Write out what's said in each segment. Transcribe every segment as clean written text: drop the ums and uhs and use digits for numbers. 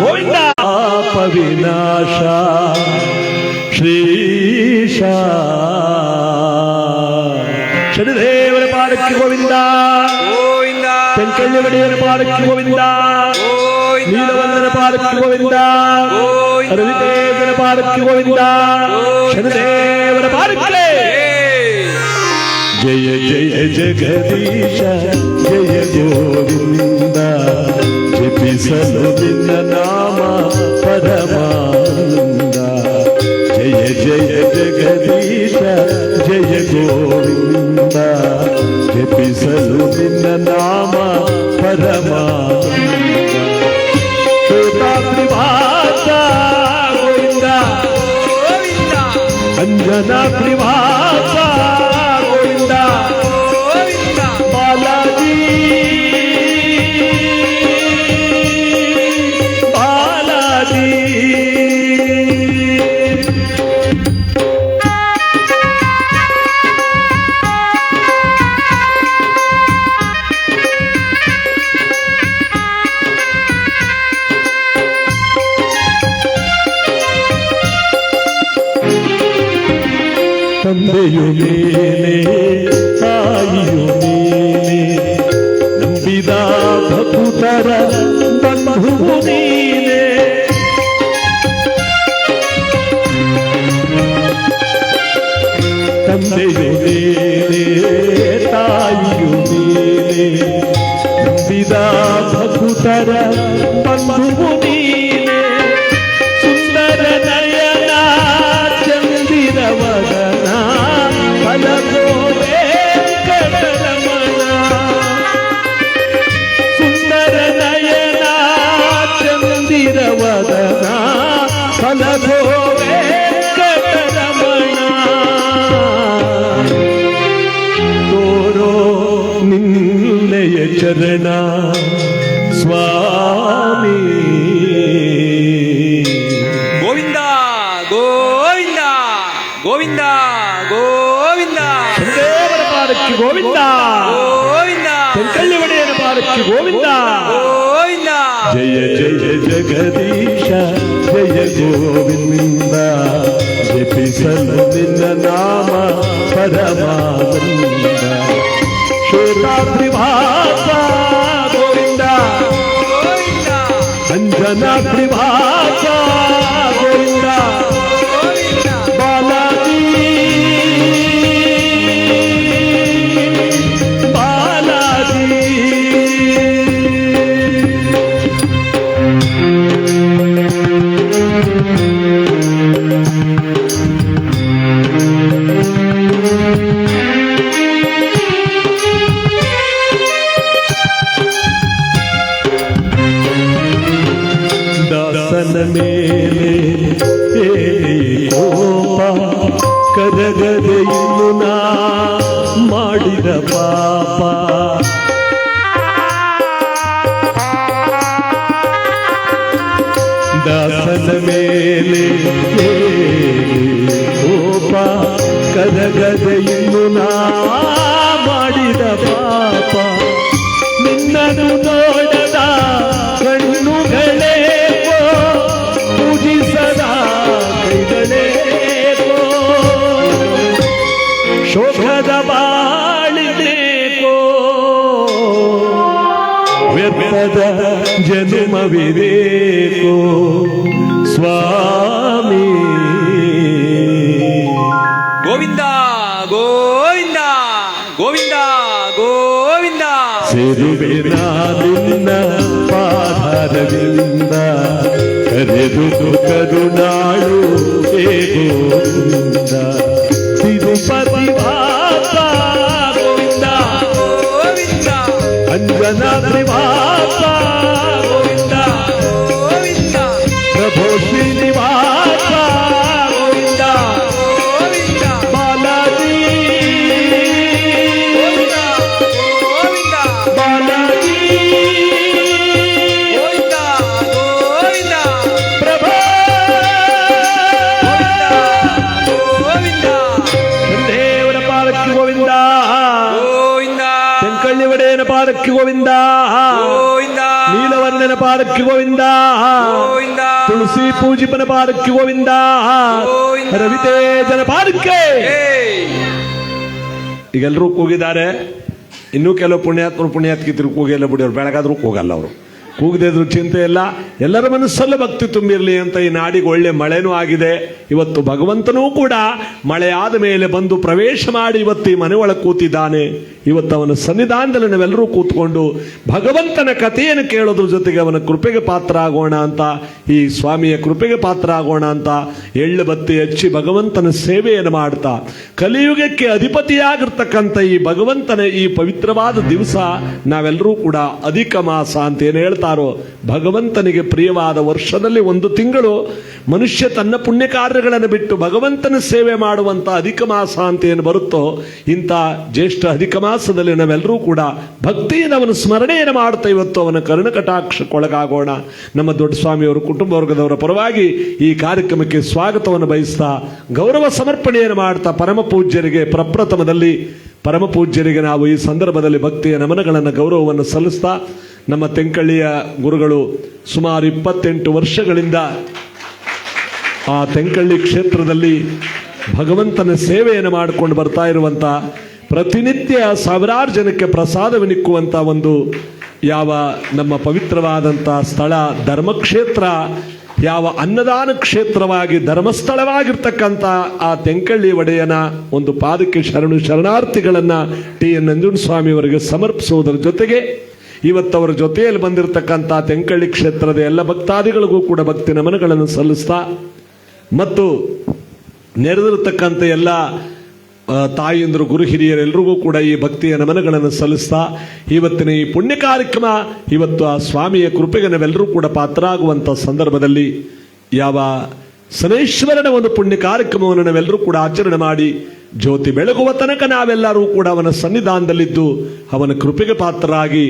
ಗೋವಿಂದ ವಿನಾಶ ಶ್ರೀಶ ಶನಿದೇವರ ಪಾದಕ್ಕೆ ಗೋವಿಂದ ಗೋವಿಂದ ತೆಂಕಳ್ಳಿ ಒಡೆಯರ ಪಾದಕ್ಕೆ ಗೋವಿಂದ ನೀಲವಂದನ ಪಾದಕ್ಕೆ ಗೋವಿಂದ ರವಿತೇಜನ ಪಾದಕ್ಕೆ ಗೋವಿಂದ ಶನಿದೇವರ ಪಾದಕ್ಕೆ ಜಯ ಜಯ ಜಗದೀಶ ಜಯ ಗೋವಿಂದ ಜಪಿಸಲು ನಿನ್ನ ನಾಮ ಪರಮಾನಂದ ಜಯ ಜಯ ಜಗದೀಶ ಜಯ ಗೋವಿಂದ ಜಪಿಸಲು ನಿನ್ನ ನಾಮ ಪರಮಾನಂದ ಶ್ವೇತಾದ್ರಿವಾಸ ಗೋವಿಂದ ಅಂಜನಾ ತ್ರಿವಾಸ ತಂದೆಯು ಮೇಲೆ ತಾಯಿಯು ಮೇಲೆ ನಂಬಿದ ಭಕ್ತರ ಬಂಧುವು ನೀನೆ ತಂದೆಯು ಮೇಲೆ ತಾಯಿಯು ಮೇಲೆ ನಂಬಿದ ಭಕ್ತರ ಬಂಧುವು ನೀನೆ ಸುಂದರ ನಯನ ಚಂದಿರವರ ಸುಂದರ ನಯನ ಚಂದಿರವದನ ಫಲಭೋವೆ ಕಟರಮಣ ತೋರೋ ನಿನ್ನೆಯ ಚರಣ ಸ್ವಾಮಿ ಗೋವಿಂದ ಗೋವಿಂದ ಗೋವಿಂದ ಗೋವಿಂದ ದೇವರ ಪಾದಕ್ಕೆ ಗೋವಿಂದ ಗೋವಿಂದ ತೆಂಕಳ್ಳಿ ಒಡೆಯರ ಪಾದಕ್ಕೆ ಗೋವಿಂದ ಗೋವಿಂದ ಜಯ ಜಯ ಜಗದೀಶ ಜಯ ಗೋವಿಂದ ಜಪಿಸಲು ನಿನ್ನ ನಾಮ ಪರಮಾನಂದ ಶ್ವೇತಾದ್ರಿವಾಸ ಗೋವಿಂದ ಅಂಜನಾ ತ್ರಿವಾಸ ಗೋವಿಂದ ದಾಸನ ಮೇಲೆ ಕೋಪ ಕರಗದೆ ಇನ್ನು ನಾ ಮಾಡಿದ ಪಾಪ ದಾಸನ ಮೇಲೆ ಕೋಪ ಕರಗದೆ ಇನ್ನು ನಾ ಮಾಡಿದ ಪಾಪ ನಿನ್ನನ್ನು ನೋಡದ ಕಣ್ಣುಗಳೇ ಪೂಜಿಸದ ಕೈಗಳೇಕೋ ಶೋಕದ ಬಾಳಿದೇಕೋ ವ್ಯರ್ಥದ ಜನ್ಮವಿದೇಕೋ ಸ್ವಾಮಿ ಗೋವಿಂದ ಗೋವಿಂದ ಗೋವಿಂದ ಗೋವಿಂದ ಸೇರುವೆನ ನಿನ್ನ ಪಾದದಿಂದ ಕರೆದು ಕರುಣಾಳು ಗೋವಿಂದ ತಿರುಪತಿ ವಾಸ ಗೋವಿಂದ ಗೋವಿಂದ ಅಂಜನಾ ತ್ರಿವಾಸ ಗೋವಿಂದ ಗೋವಿಂದ ಪ್ರಭು ಶ್ರೀನಿವಾಸ ಗೋವಿಂದ ಗೋವಿಂದ ಬಾಲಾಜಿ ಗೋವಿಂದ ಗೋವಿಂದ ಬಾಲಾಜಿ ಗೋವಿಂದ ಗೋವಿಂದ ಪ್ರಭು ಗೋವಿಂದ ದೇವರ ಪಾದಕ್ಕೆ ಗೋವಿಂದ ಗೋವಿಂದ ತೆಂಕಳ್ಳಿ ಒಡೆಯನ ಪಾದಕ್ಕೆ ಗೋವಿಂದ ಗೋವಿಂದ ನೀಲವರ್ಣನ ಪಾದಕ್ಕೆ ಗೋವಿಂದ ಗೋವಿಂದ ತುಳಸಿ ಪೂಜಿಪನ ಪಾದಕ್ಕೆ ಗೋವಿಂದ ಗೋವಿಂದ. ರವಿತೇಜನ ಪಾದಕ್ಕೆ. ಏಯ್. ಈಗೆಲ್ಲರೂ ಕೂಗಿದ್ದಾರೆ. ಇನ್ನೂ ಕೆಲವು ಪುಣ್ಯಾತ್ಕಿತರು ಕೂಗಿಲ್ಲ ಬಿಡಿ, ಅವ್ರು ಬೆಳಗಾದ್ರೂ ಕೂಗಲ್ಲ. ಅವರು ಕೂಗದೇ ಇದ್ರು ಚಿಂತೆ ಇಲ್ಲ. ಎಲ್ಲರ ಮನಸ್ಸಲ್ಲೂ ಭಕ್ತಿ ತುಂಬಿರಲಿ ಅಂತ ಈ ನಾಡಿಗೆ ಒಳ್ಳೆ ಮಳೆನೂ ಆಗಿದೆ. ಇವತ್ತು ಭಗವಂತನೂ ಕೂಡ ಮಳೆ ಆದ ಮೇಲೆ ಬಂದು ಪ್ರವೇಶ ಮಾಡಿ ಇವತ್ತು ಈ ಮನೆ ಒಳಗೆ ಕೂತಿದ್ದಾನೆ. ಇವತ್ತು ಅವನ ಸನ್ನಿಧಾನದಲ್ಲಿ ನಾವೆಲ್ಲರೂ ಕೂತ್ಕೊಂಡು ಭಗವಂತನ ಕಥೆಯನ್ನು ಕೇಳೋದ್ರ ಜೊತೆಗೆ ಅವನ ಕೃಪೆಗೆ ಪಾತ್ರ ಆಗೋಣ ಅಂತ, ಈ ಸ್ವಾಮಿಯ ಕೃಪೆಗೆ ಪಾತ್ರ ಆಗೋಣ ಅಂತ ಎಳ್ಳು ಬತ್ತಿ ಹಚ್ಚಿ ಭಗವಂತನ ಸೇವೆಯನ್ನು ಮಾಡ್ತಾ ಕಲಿಯುಗಕ್ಕೆ ಅಧಿಪತಿಯಾಗಿರ್ತಕ್ಕಂಥ ಈ ಭಗವಂತನ ಈ ಪವಿತ್ರವಾದ ದಿವಸ ನಾವೆಲ್ಲರೂ ಕೂಡ ಅಧಿಕ ಮಾಸ ಅಂತ ಏನು ಹೇಳ್ತಾರೋ, ಭಗವಂತನಿಗೆ ಪ್ರಿಯವಾದ ವರ್ಷದಲ್ಲಿ ಒಂದು ತಿಂಗಳು ಮನುಷ್ಯ ತನ್ನ ಪುಣ್ಯ ಕಾರ್ಯಗಳನ್ನು ಬಿಟ್ಟು ಭಗವಂತನ ಸೇವೆ ಮಾಡುವಂತ ಅಧಿಕ ಮಾಸ ಅಂತ ಏನು ಬರುತ್ತೋ, ಇಂಥ ಜ್ಯೇಷ್ಠ ಅಧಿಕ ಮಾಸದಲ್ಲಿ ನಾವೆಲ್ಲರೂ ಕೂಡ ಭಕ್ತಿಯಿಂದ ಅವನ ಸ್ಮರಣೆಯನ್ನು ಮಾಡ್ತಾ ಇವತ್ತು ಅವನ ಕರುಣಕಟಾಕ್ಷಕ್ಕೊಳಗಾಗೋಣ. ನಮ್ಮ ದೊಡ್ಡ ಸ್ವಾಮಿಯವರು ಕುಟುಂಬ ವರ್ಗದವರ ಪರವಾಗಿ ಈ ಕಾರ್ಯಕ್ರಮಕ್ಕೆ ಸ್ವಾಗತವನ್ನು ಬಯಸ್ತಾ ಗೌರವ ಸಮರ್ಪಣೆಯನ್ನು ಮಾಡ್ತಾ ಪರಮ ಪೂಜ್ಯರಿಗೆ ಪ್ರಪ್ರಥಮದಲ್ಲಿ ಪರಮ ಪೂಜ್ಯರಿಗೆ ನಾವು ಈ ಸಂದರ್ಭದಲ್ಲಿ ಭಕ್ತಿಯ ನಮನಗಳನ್ನು ಗೌರವವನ್ನು ಸಲ್ಲಿಸ್ತಾ, ನಮ್ಮ ತೆಂಕಳ್ಳಿಯ ಗುರುಗಳು ಸುಮಾರು 28 ವರ್ಷಗಳಿಂದ ಆ ತೆಂಕಳ್ಳಿ ಕ್ಷೇತ್ರದಲ್ಲಿ ಭಗವಂತನ ಸೇವೆಯನ್ನು ಮಾಡಿಕೊಂಡು ಬರ್ತಾ ಇರುವಂಥ, ಪ್ರತಿನಿತ್ಯ ಸಾವಿರಾರು ಜನಕ್ಕೆ ಪ್ರಸಾದವನ್ನಿಕ್ಕುವಂಥ ಒಂದು ಯಾವ ನಮ್ಮ ಪವಿತ್ರವಾದಂಥ ಸ್ಥಳ ಧರ್ಮಕ್ಷೇತ್ರ, ಯಾವ ಅನ್ನದಾನ ಕ್ಷೇತ್ರವಾಗಿ ಧರ್ಮಸ್ಥಳವಾಗಿರ್ತಕ್ಕಂಥ ಆ ತೆಂಕಳ್ಳಿ ಒಡೆಯನ ಒಂದು ಪಾದಕ್ಕೆ ಶರಣಾರ್ಥಿಗಳನ್ನು ಟಿ ಎನ್ ನಂಜುಂಡಸ್ವಾಮಿಯವರಿಗೆ ಸಮರ್ಪಿಸುವುದರ ಜೊತೆಗೆ ಇವತ್ತವರ ಜೊತೆಯಲ್ಲಿ ಬಂದಿರತಕ್ಕಂಥ ತೆಂಕಳ್ಳಿ ಕ್ಷೇತ್ರದ ಎಲ್ಲ ಭಕ್ತಾದಿಗಳಿಗೂ ಕೂಡ ಭಕ್ತಿ ನಮನಗಳನ್ನು ಸಲ್ಲಿಸ್ತಾ ಮತ್ತು ನೆರೆದಿರತಕ್ಕಂಥ ಎಲ್ಲ ತಾಯಿಯಂದರು ಗುರು ಹಿರಿಯರೆಲ್ಲರಿಗೂ ಕೂಡ ಈ ಭಕ್ತಿಯ ನಮನಗಳನ್ನು ಸಲ್ಲಿಸ್ತಾ ಇವತ್ತಿನ ಈ ಪುಣ್ಯ ಕಾರ್ಯಕ್ರಮ ಇವತ್ತು ಆ ಸ್ವಾಮಿಯ ಕೃಪೆಗೆ ನಾವೆಲ್ಲರೂ ಕೂಡ ಪಾತ್ರರಾಗುವಂಥ ಸಂದರ್ಭದಲ್ಲಿ ಯಾವ ಶನೈಶ್ವರನ ಒಂದು ಪುಣ್ಯ ಕಾರ್ಯಕ್ರಮವನ್ನು ನಾವೆಲ್ಲರೂ ಕೂಡ ಆಚರಣೆ ಮಾಡಿ ಜ್ಯೋತಿ ಬೆಳಗುವ ತನಕ ನಾವೆಲ್ಲರೂ ಕೂಡ ಅವನ ಸನ್ನಿಧಾನದಲ್ಲಿದ್ದು ಅವನ ಕೃಪೆಗೆ ಪಾತ್ರರಾಗಿ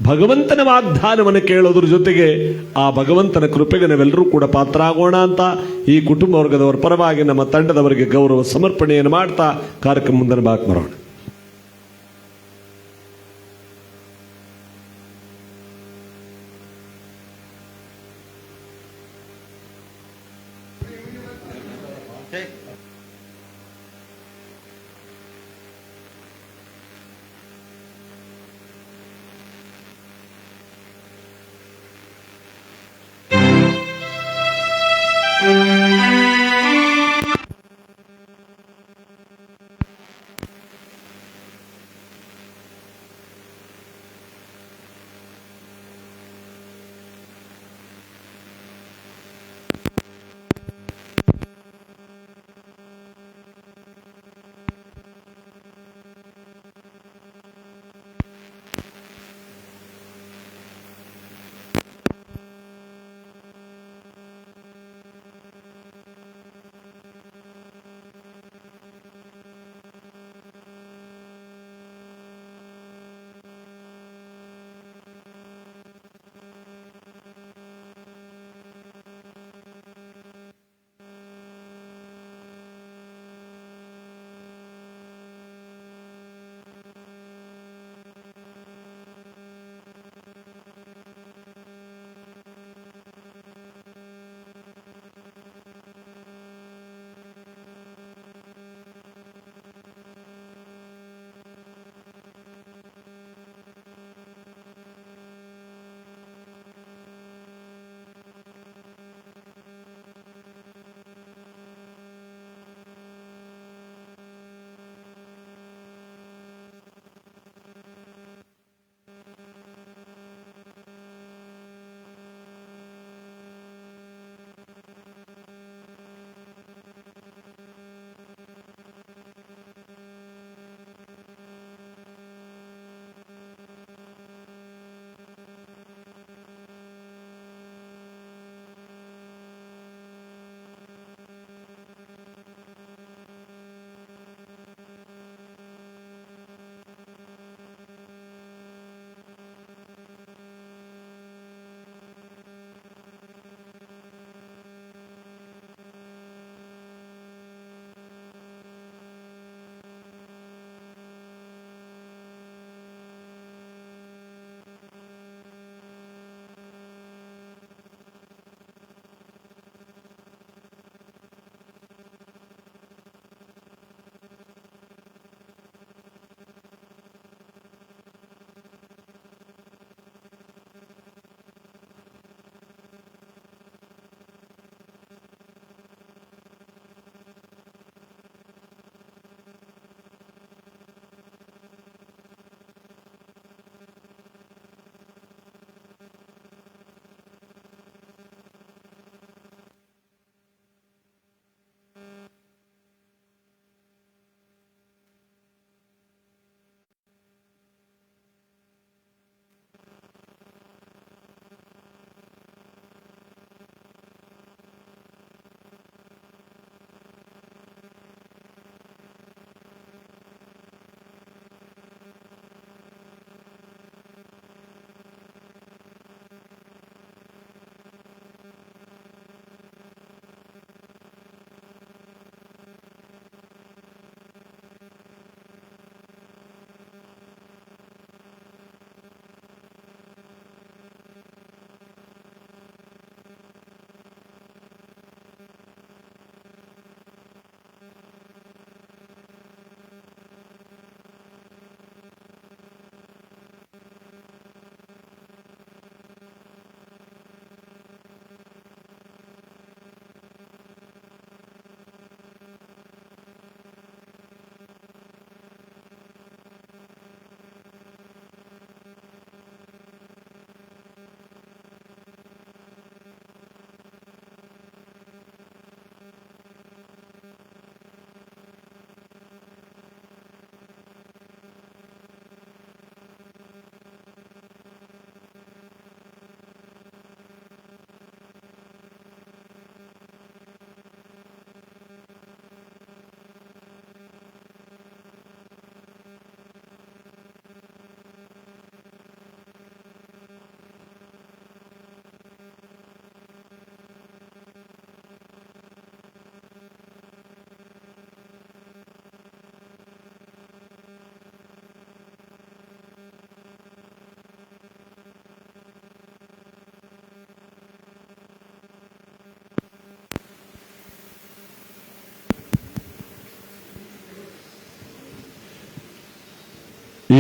ಭಗವಂತನ ವಾಗ್ದಾನವನ್ನು ಕೇಳೋದ್ರ ಜೊತೆಗೆ ಆ ಭಗವಂತನ ಕೃಪೆಗೆ ನಾವೆಲ್ಲರೂ ಕೂಡ ಪಾತ್ರ ಆಗೋಣ ಅಂತ ಈ ಕುಟುಂಬ ವರ್ಗದವರ ಪರವಾಗಿ ನಮ್ಮ ತಂಡದವರಿಗೆ ಗೌರವ ಸಮರ್ಪಣೆಯನ್ನು ಮಾಡ್ತಾ ಕಾರ್ಯಕ್ರಮ ಮುಂದೆ ಬಾಕ್ ಬರೋಣ.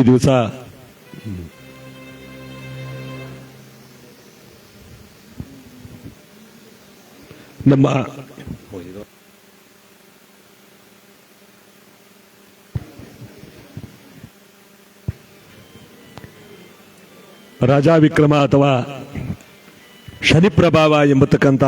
ಈ ದಿವಸ ನಮ್ಮ ರಾಜಾ ವಿಕ್ರಮ ಅಥವಾ ಶನಿ ಪ್ರಭಾವ ಎಂಬತಕ್ಕಂಥ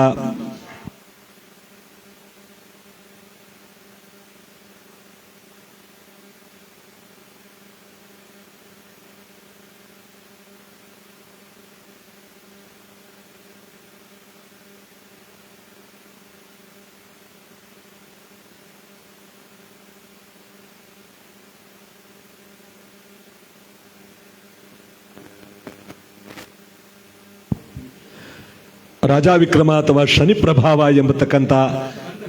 ರಾಜಾ ವಿಕ್ರಮ ಅಥವಾ ಶನಿ ಪ್ರಭಾವ ಎಂಬತಕ್ಕಂಥ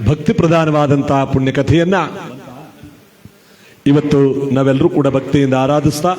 ಭಕ್ತಿ ಪ್ರಧಾನವಾದಂತಹ ಪುಣ್ಯಕಥೆಯನ್ನ ಇವತ್ತು ನಾವೆಲ್ಲರೂ ಕೂಡ ಭಕ್ತಿಯಿಂದ ಆರಾಧಿಸ್ತಾ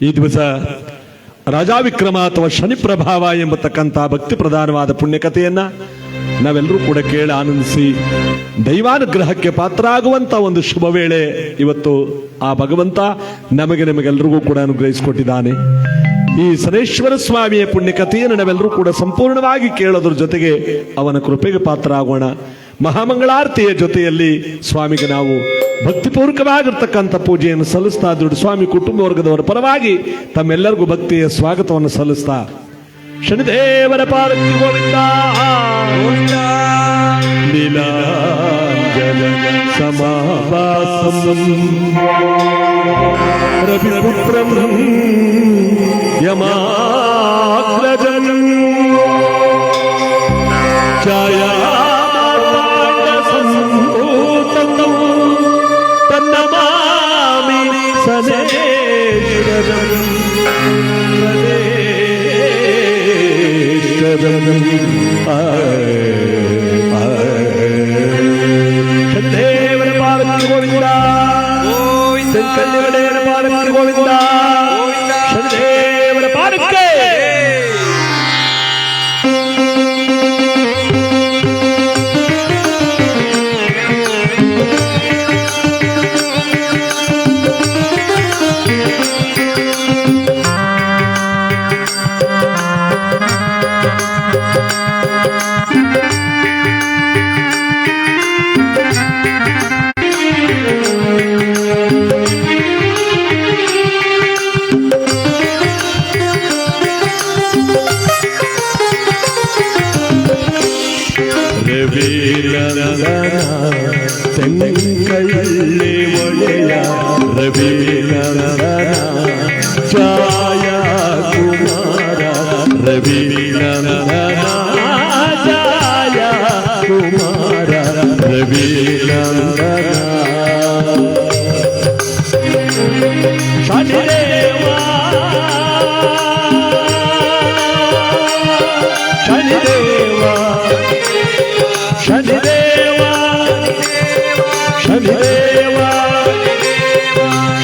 ಈ ದಿವಸ ರಾಜಾ ವಿಕ್ರಮ ಅಥವಾ ಶನಿ ಪ್ರಭಾವ ಎಂಬತಕ್ಕಂಥ ಭಕ್ತಿ ಪ್ರಧಾನವಾದ ಪುಣ್ಯಕಥೆಯನ್ನ ನಾವೆಲ್ಲರೂ ಕೂಡ ಕೇಳಿ ಆನಂದಿಸಿ ದೈವಾನುಗ್ರಹಕ್ಕೆ ಪಾತ್ರ ಆಗುವಂತ ಒಂದು ಶುಭ ವೇಳೆ ಇವತ್ತು ಆ ಭಗವಂತ ನಮಗೆಲ್ಲರಿಗೂ ಕೂಡ ಅನುಗ್ರಹಿಸಿಕೊಟ್ಟಿದ್ದಾನೆ. ಈ ಸನೇಶ್ವರ ಸ್ವಾಮಿಯ ಪುಣ್ಯಕಥೆಯನ್ನು ನಾವೆಲ್ಲರೂ ಕೂಡ ಸಂಪೂರ್ಣವಾಗಿ ಕೇಳೋದ್ರ ಜೊತೆಗೆ ಅವನ ಕೃಪೆಗೆ ಪಾತ್ರ ಆಗೋಣ. ಮಹಾಮಂಗಳಾರತಿಯ ಜೊತೆಯಲ್ಲಿ ಸ್ವಾಮಿಗೆ ನಾವು ಭಕ್ತಿಪೂರ್ವಕವಾಗಿರ್ತಕ್ಕಂಥ ಪೂಜೆಯನ್ನು ಸಲ್ಲಿಸ್ತಾ ದುಡ್ಡು ಸ್ವಾಮಿ ಕುಟುಂಬ ವರ್ಗದವರ ಪರವಾಗಿ ತಮ್ಮೆಲ್ಲರಿಗೂ ಭಕ್ತಿಯ ಸ್ವಾಗತವನ್ನು ಸಲ್ಲಿಸ್ತಾ ಶನಿದೇವರ ಪಾರ್ವತಿ ಗೋವಿಂದ ನೀಲಾಂಜನ ಸಮಾವಾಸಂ ರವಿಪುತ್ರಂ ಯಮಾಗ್ರಜಂ ಛಾಯಾ ದೇವರ ಪಾರ್ವತಿ ಗೋವಿಂದ ಶಂಕರದೇವರ ಪಾರ್ವತಿ ಗೋವಿಂದ ಶನಿದೇವರ ಪಾರ್ವತಿ ರವಿನಂದನ ತೆಂಗಳ್ಳಿ ಒಡೆಯ ರವಿನಂದನ ಛಾಯ ಕುಮಾರ ರವಿನಂದನ ಛಾಯ ಕುಮಾರ ರವಿನಂದನ ಶನಿದೇವ ಶನಿದೇವ ಶನಿದೇವ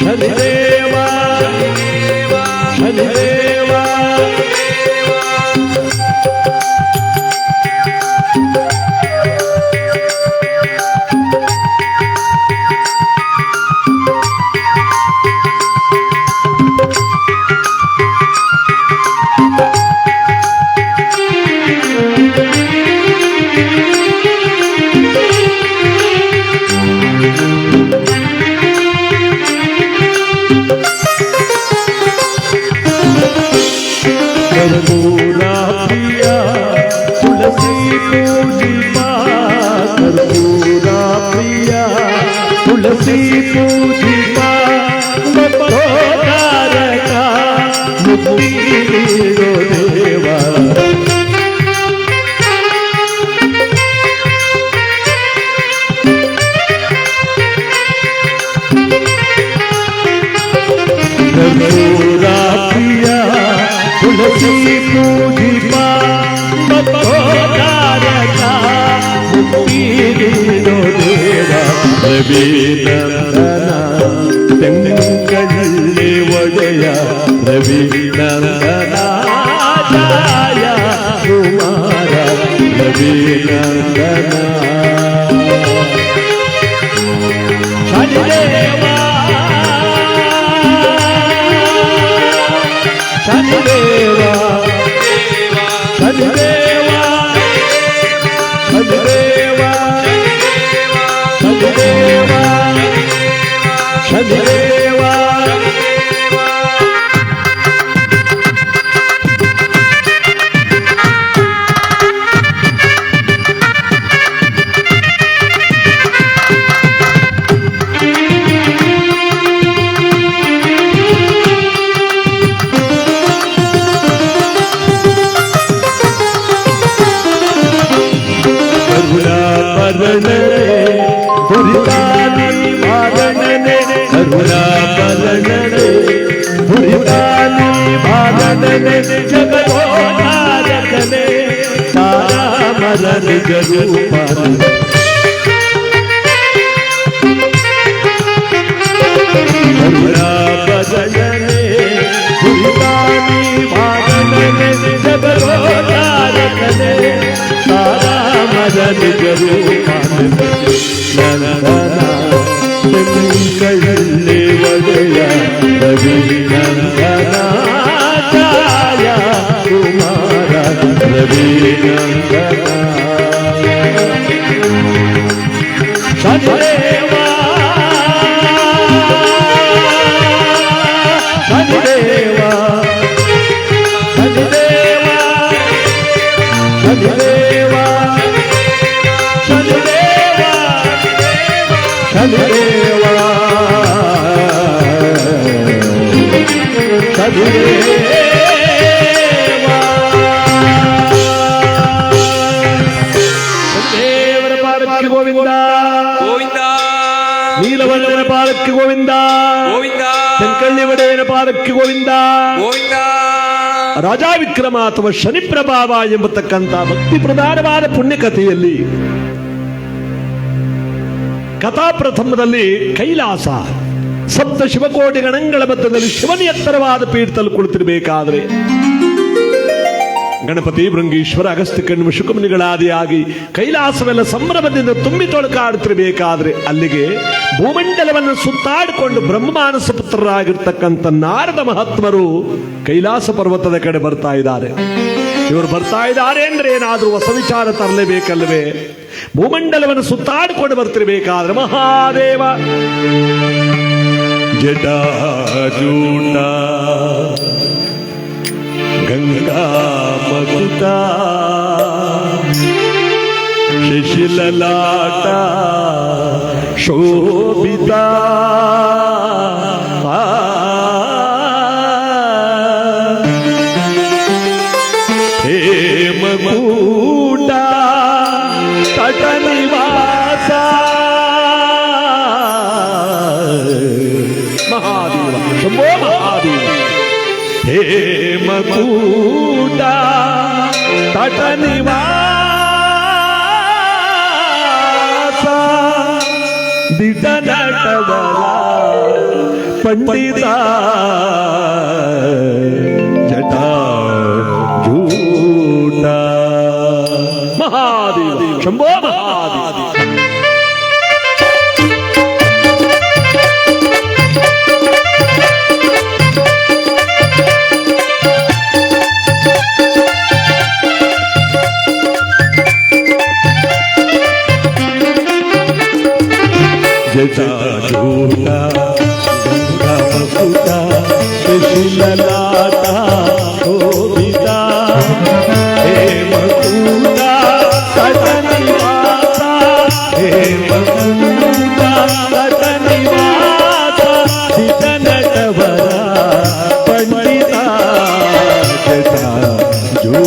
ಶನಿದೇವ ಶನಿದೇವ ಶನಿದೇವ ಕರ್ಪೂರ ಪ್ರಿಯ ತುಳಸಿ ಪೂಜಿಪ ಕರ್ಪೂರ ಪ್ರಿಯ ತುಳಸಿ ಪೂಜಿಪ ಮತ್ತೋದಾರಕ ಮುಕ್ತಿ ನೀಡೋ ದೇವ ಕರ್ಪೂರ ಪ್ರಿಯ ತುಳಸಿ ಪೂಜಿಪ ಮತ್ತೋದಾರಕ ಮುಕ್ತಿ ನೀಡೋ ದೇವ ರವಿನಂದನ ತೆಂಗಳ್ಳಿ ಒಡೆಯ ರವಿನಂದನ ಛಾಯ ಕುಮಾರ ರವಿನಂದನ ಶನಿದೇವ ಶನಿದೇವ ಶನಿದೇವ ಶನಿದೇವ ಶನಿದೇವ ಶನಿದೇವ ಕರುಣಾಪರಣನೆ ದುರಿತಾನಿ ಭಾರಣನೆ ಕರುಣಾಪರಣನೆ ದುರಿತಾನಿ ಭಾರಣನೆ ಜಗದೋಧಾರಕನೆ ತಾರಾಮರ ನಿಜ ರೂಪನೆ ಕರುಣಾಪರಣನೆ ದುರಿತಾನಿ ಭಾರಣನೆ ಜಗದೋಧಾರಕನೆ ತಾರಾಮರ ನಿಜ ರೂಪನೆ ನಂದನ ತೆಂಗಳ್ಳಿ ಒಡೆಯ ರವಿನಂದನ ಛಾಯ ಕುಮಾರ ರವಿನಂದನ ಶನಿದೇವ ಶನಿದೇವ ಶನಿದೇವ ಶನಿದೇವ ಶನಿದೇವ ಶನಿದೇವ ದೇವರ ಪಾದಕ್ಕೆ ಗೋವಿಂದ ಗೋವಿಂದ ನೀಲವರ್ಣನ ಪಾದಕ್ಕೆ ಗೋವಿಂದ ಗೋವಿಂದ ತೆಂಕಳ್ಳಿ ಒಡೆಯನ ಪಾದಕ್ಕೆ ಗೋವಿಂದ ಗೋವಿಂದ ರಾಜಾ ವಿಕ್ರಮ ಅಥವಾ ಶನಿ ಪ್ರಭಾವ ಎಂಬತಕ್ಕಂಥ ಭಕ್ತಿ ಪ್ರಧಾನವಾದ ಪುಣ್ಯಕಥೆಯಲ್ಲಿ ಕಥಾ ಪ್ರಥಮದಲ್ಲಿ ಕೈಲಾಸ ಸಪ್ತ ಶಿವಕೋಟಿ ಗಣಗಳ ಮಧ್ಯದಲ್ಲಿ ಶಿವನ ಎತ್ತರವಾದ ಪೀಠದಲ್ಲಿ ಕುಳಿತಿರಬೇಕಾದ್ರೆ ಗಣಪತಿ ಭೃಂಗೀಶ್ವರ ಅಗಸ್ತ್ಯ ಕಣ್ವ ಶುಕಮುನಿಗಳಾದಿಯಾಗಿ ಕೈಲಾಸವೆಲ್ಲ ಸಂಭ್ರಮದಿಂದ ತುಂಬಿ ತೊಳಕಾಡುತ್ತಿರಬೇಕಾದ್ರೆ ಅಲ್ಲಿಗೆ ಭೂಮಂಡಲವನ್ನು ಸುತ್ತಾಡಿಕೊಂಡು ಬ್ರಹ್ಮಮಾನಸ ಪುತ್ರರಾಗಿರ್ತಕ್ಕಂಥ ನಾರದ ಮಹಾತ್ಮರು ಕೈಲಾಸ ಪರ್ವತದ ಕಡೆ ಬರ್ತಾ ಇದ್ದಾರೆ. ಇವರು ಬರ್ತಾ ಇದ್ದಾರೆ ಅಂದ್ರೆ ಏನಾದ್ರೂ ಹೊಸ ವಿಚಾರ ತರಲೇಬೇಕಲ್ವೇ? ಭೂಮಂಡಲವನ್ನು ಸುತ್ತಾಡಿಕೊಂಡು ಬರ್ತಿರ್ಬೇಕಾದ್ರೆ ಮಹಾದೇವ ಜಟಾಜೂಟ ಗಂಗಾ ಮಗುತ ಶಿಶಿಲಲಾಟ ಶೋಭಿತ ಹೇಮಕೂಟ ತಟ ನಿವಾಸ ಮಹಾದೇವ ಶಂಭೋ ಮಹಾದೇವ ಹೇಮಕೂಟ ತಟ ನಿವಾಸ ದಿಟ ನಟವರ ಪಂಡಿತ ಜಟಾ ಜೂಟ ಮಹಾದೇವ ಶಂಭೋ ಮಹಾದೇವ ಜಟಾಜೂಟ ಗಂಗಾಮಕುಟ ಶಿಶಿಲಲಾಟ ಶೋಭಿತ ಹೇಮಕೂಟ ತಟ ನಿವಾಸ ಹೇಮಕೂಟ ತಟ ನಿವಾಸ ದಿಟ ನಟವರ ಪಂಡಿತ ಜಟಾಜೂಟ